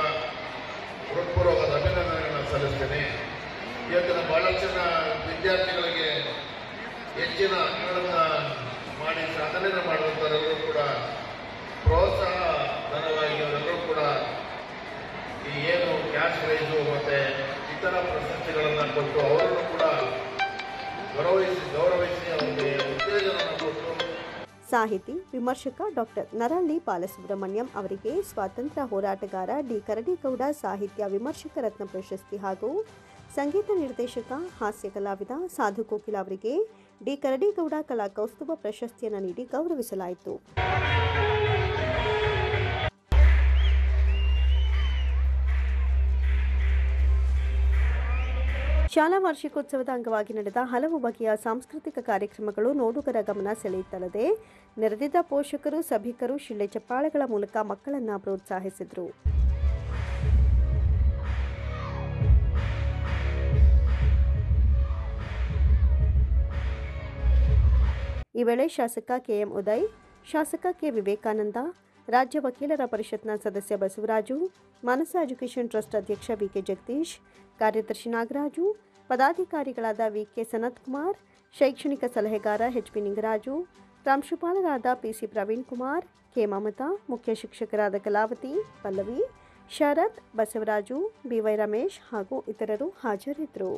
ಹೃತ್ಪೂರ್ವಕವಾದ ಅಭಿನಂದನೆಗಳನ್ನು ಸಲ್ಲಿಸ್ತೇನೆ. ಇವತ್ತಿನ ಬಹಳಷ್ಟು ಜನ ವಿದ್ಯಾರ್ಥಿಗಳಿಗೆ ಹೆಚ್ಚಿನ ಅಂಕಗಳನ್ನು ಮಾಡಿ ಸಾಧನೆಯನ್ನು ಮಾಡುವಂಥವರೆಲ್ಲರೂ ಕೂಡ ಪ್ರೋತ್ಸಾಹ ಧನವಾಗಿ ಅವರೆಲ್ಲರೂ ಕೂಡ ಈ ಏನು ಕ್ಯಾಶ್ ಪ್ರೈಸು ಮತ್ತು ಇತರ ಪ್ರಶಸ್ತಿಗಳನ್ನು ಕೊಟ್ಟು ಅವರನ್ನು ಕೂಡ ಗೌರವಿಸಿ ಅವರಿಗೆ ಉತ್ತೇಜನವನ್ನು ಕೊಟ್ಟು. ಸಾಹಿತಿ ವಿಮರ್ಶಕ ಡಾಕ್ಟರ್ ನರಳ್ಳಿ ಬಾಲಸುಬ್ರಹ್ಮಣ್ಯಂ ಅವರಿಗೆ ಸ್ವಾತಂತ್ರ್ಯ ಹೋರಾಟಗಾರ ಡಿ ಕರಡಿಗೌಡ ಸಾಹಿತ್ಯ ವಿಮರ್ಶಕ ರತ್ನ ಪ್ರಶಸ್ತಿ ಹಾಗೂ ಸಂಗೀತ ನಿರ್ದೇಶಕ ಹಾಸ್ಯ ಕಲಾವಿದ ಸಾಧು ಕೋಕಿಲ ಅವರಿಗೆ ಡಿ ಕರಡಿಗೌಡ ಕಲಾ ಕೌಸ್ತುಭ ಪ್ರಶಸ್ತಿಯನ್ನು ನೀಡಿ ಗೌರವಿಸಲಾಯಿತು. ಶಾಲಾ ವಾರ್ಷಿಕೋತ್ಸವದ ಅಂಗವಾಗಿ ನಡೆದ ಹಲವು ಬಗೆಯ ಸಾಂಸ್ಕೃತಿಕ ಕಾರ್ಯಕ್ರಮಗಳು ನೋಡುಗರ ಗಮನ ಸೆಳೆಯುತ್ತಲ್ಲದೆ ನೆರೆದಿದ್ದ ಪೋಷಕರು, ಸಭಿಕರು ಶಿಳ್ಳೆ ಚಪ್ಪಾಳೆಗಳ ಮೂಲಕ ಮಕ್ಕಳನ್ನು ಪ್ರೋತ್ಸಾಹಿಸಿದರು. ಈ ವೇಳೆ ಶಾಸಕ ಕೆಎಂ ಉದಯ್, ಶಾಸಕ ಕೆ ವಿವೇಕಾನಂದ, ರಾಜ್ಯ ವಕೀಲರ ಪರಿಷತ್ನ ಸದಸ್ಯ ಬಸವರಾಜು, ಮಾನಸ ಎಜುಕೇಷನ್ ಟ್ರಸ್ಟ್ ಅಧ್ಯಕ್ಷ ವಿಕೆ ಜಗದೀಶ್, ಕಾರ್ಯದರ್ಶಿ ನಾಗರಾಜು, ಪದಾಧಿಕಾರಿಗಳಾದ ವಿಕೆ ಸನತ್ ಕುಮಾರ್, ಶೈಕ್ಷಣಿಕ ಸಲಹೆಗಾರ ಎಚ್ಪಿ ನಿಂಗರಾಜು, ಪ್ರಾಂಶುಪಾಲರಾದ ಪಿಸಿ ಪ್ರವೀಣ್ ಕುಮಾರ್, ಕೆ ಮಮತಾ, ಮುಖ್ಯ ಶಿಕ್ಷಕರಾದ ಕಲಾವತಿ, ಪಲ್ಲವಿ, ಶರತ್, ಬಸವರಾಜು, ಬಿವೈ ರಮೇಶ್ ಹಾಗೂ ಇತರರು ಹಾಜರಿದ್ದರು.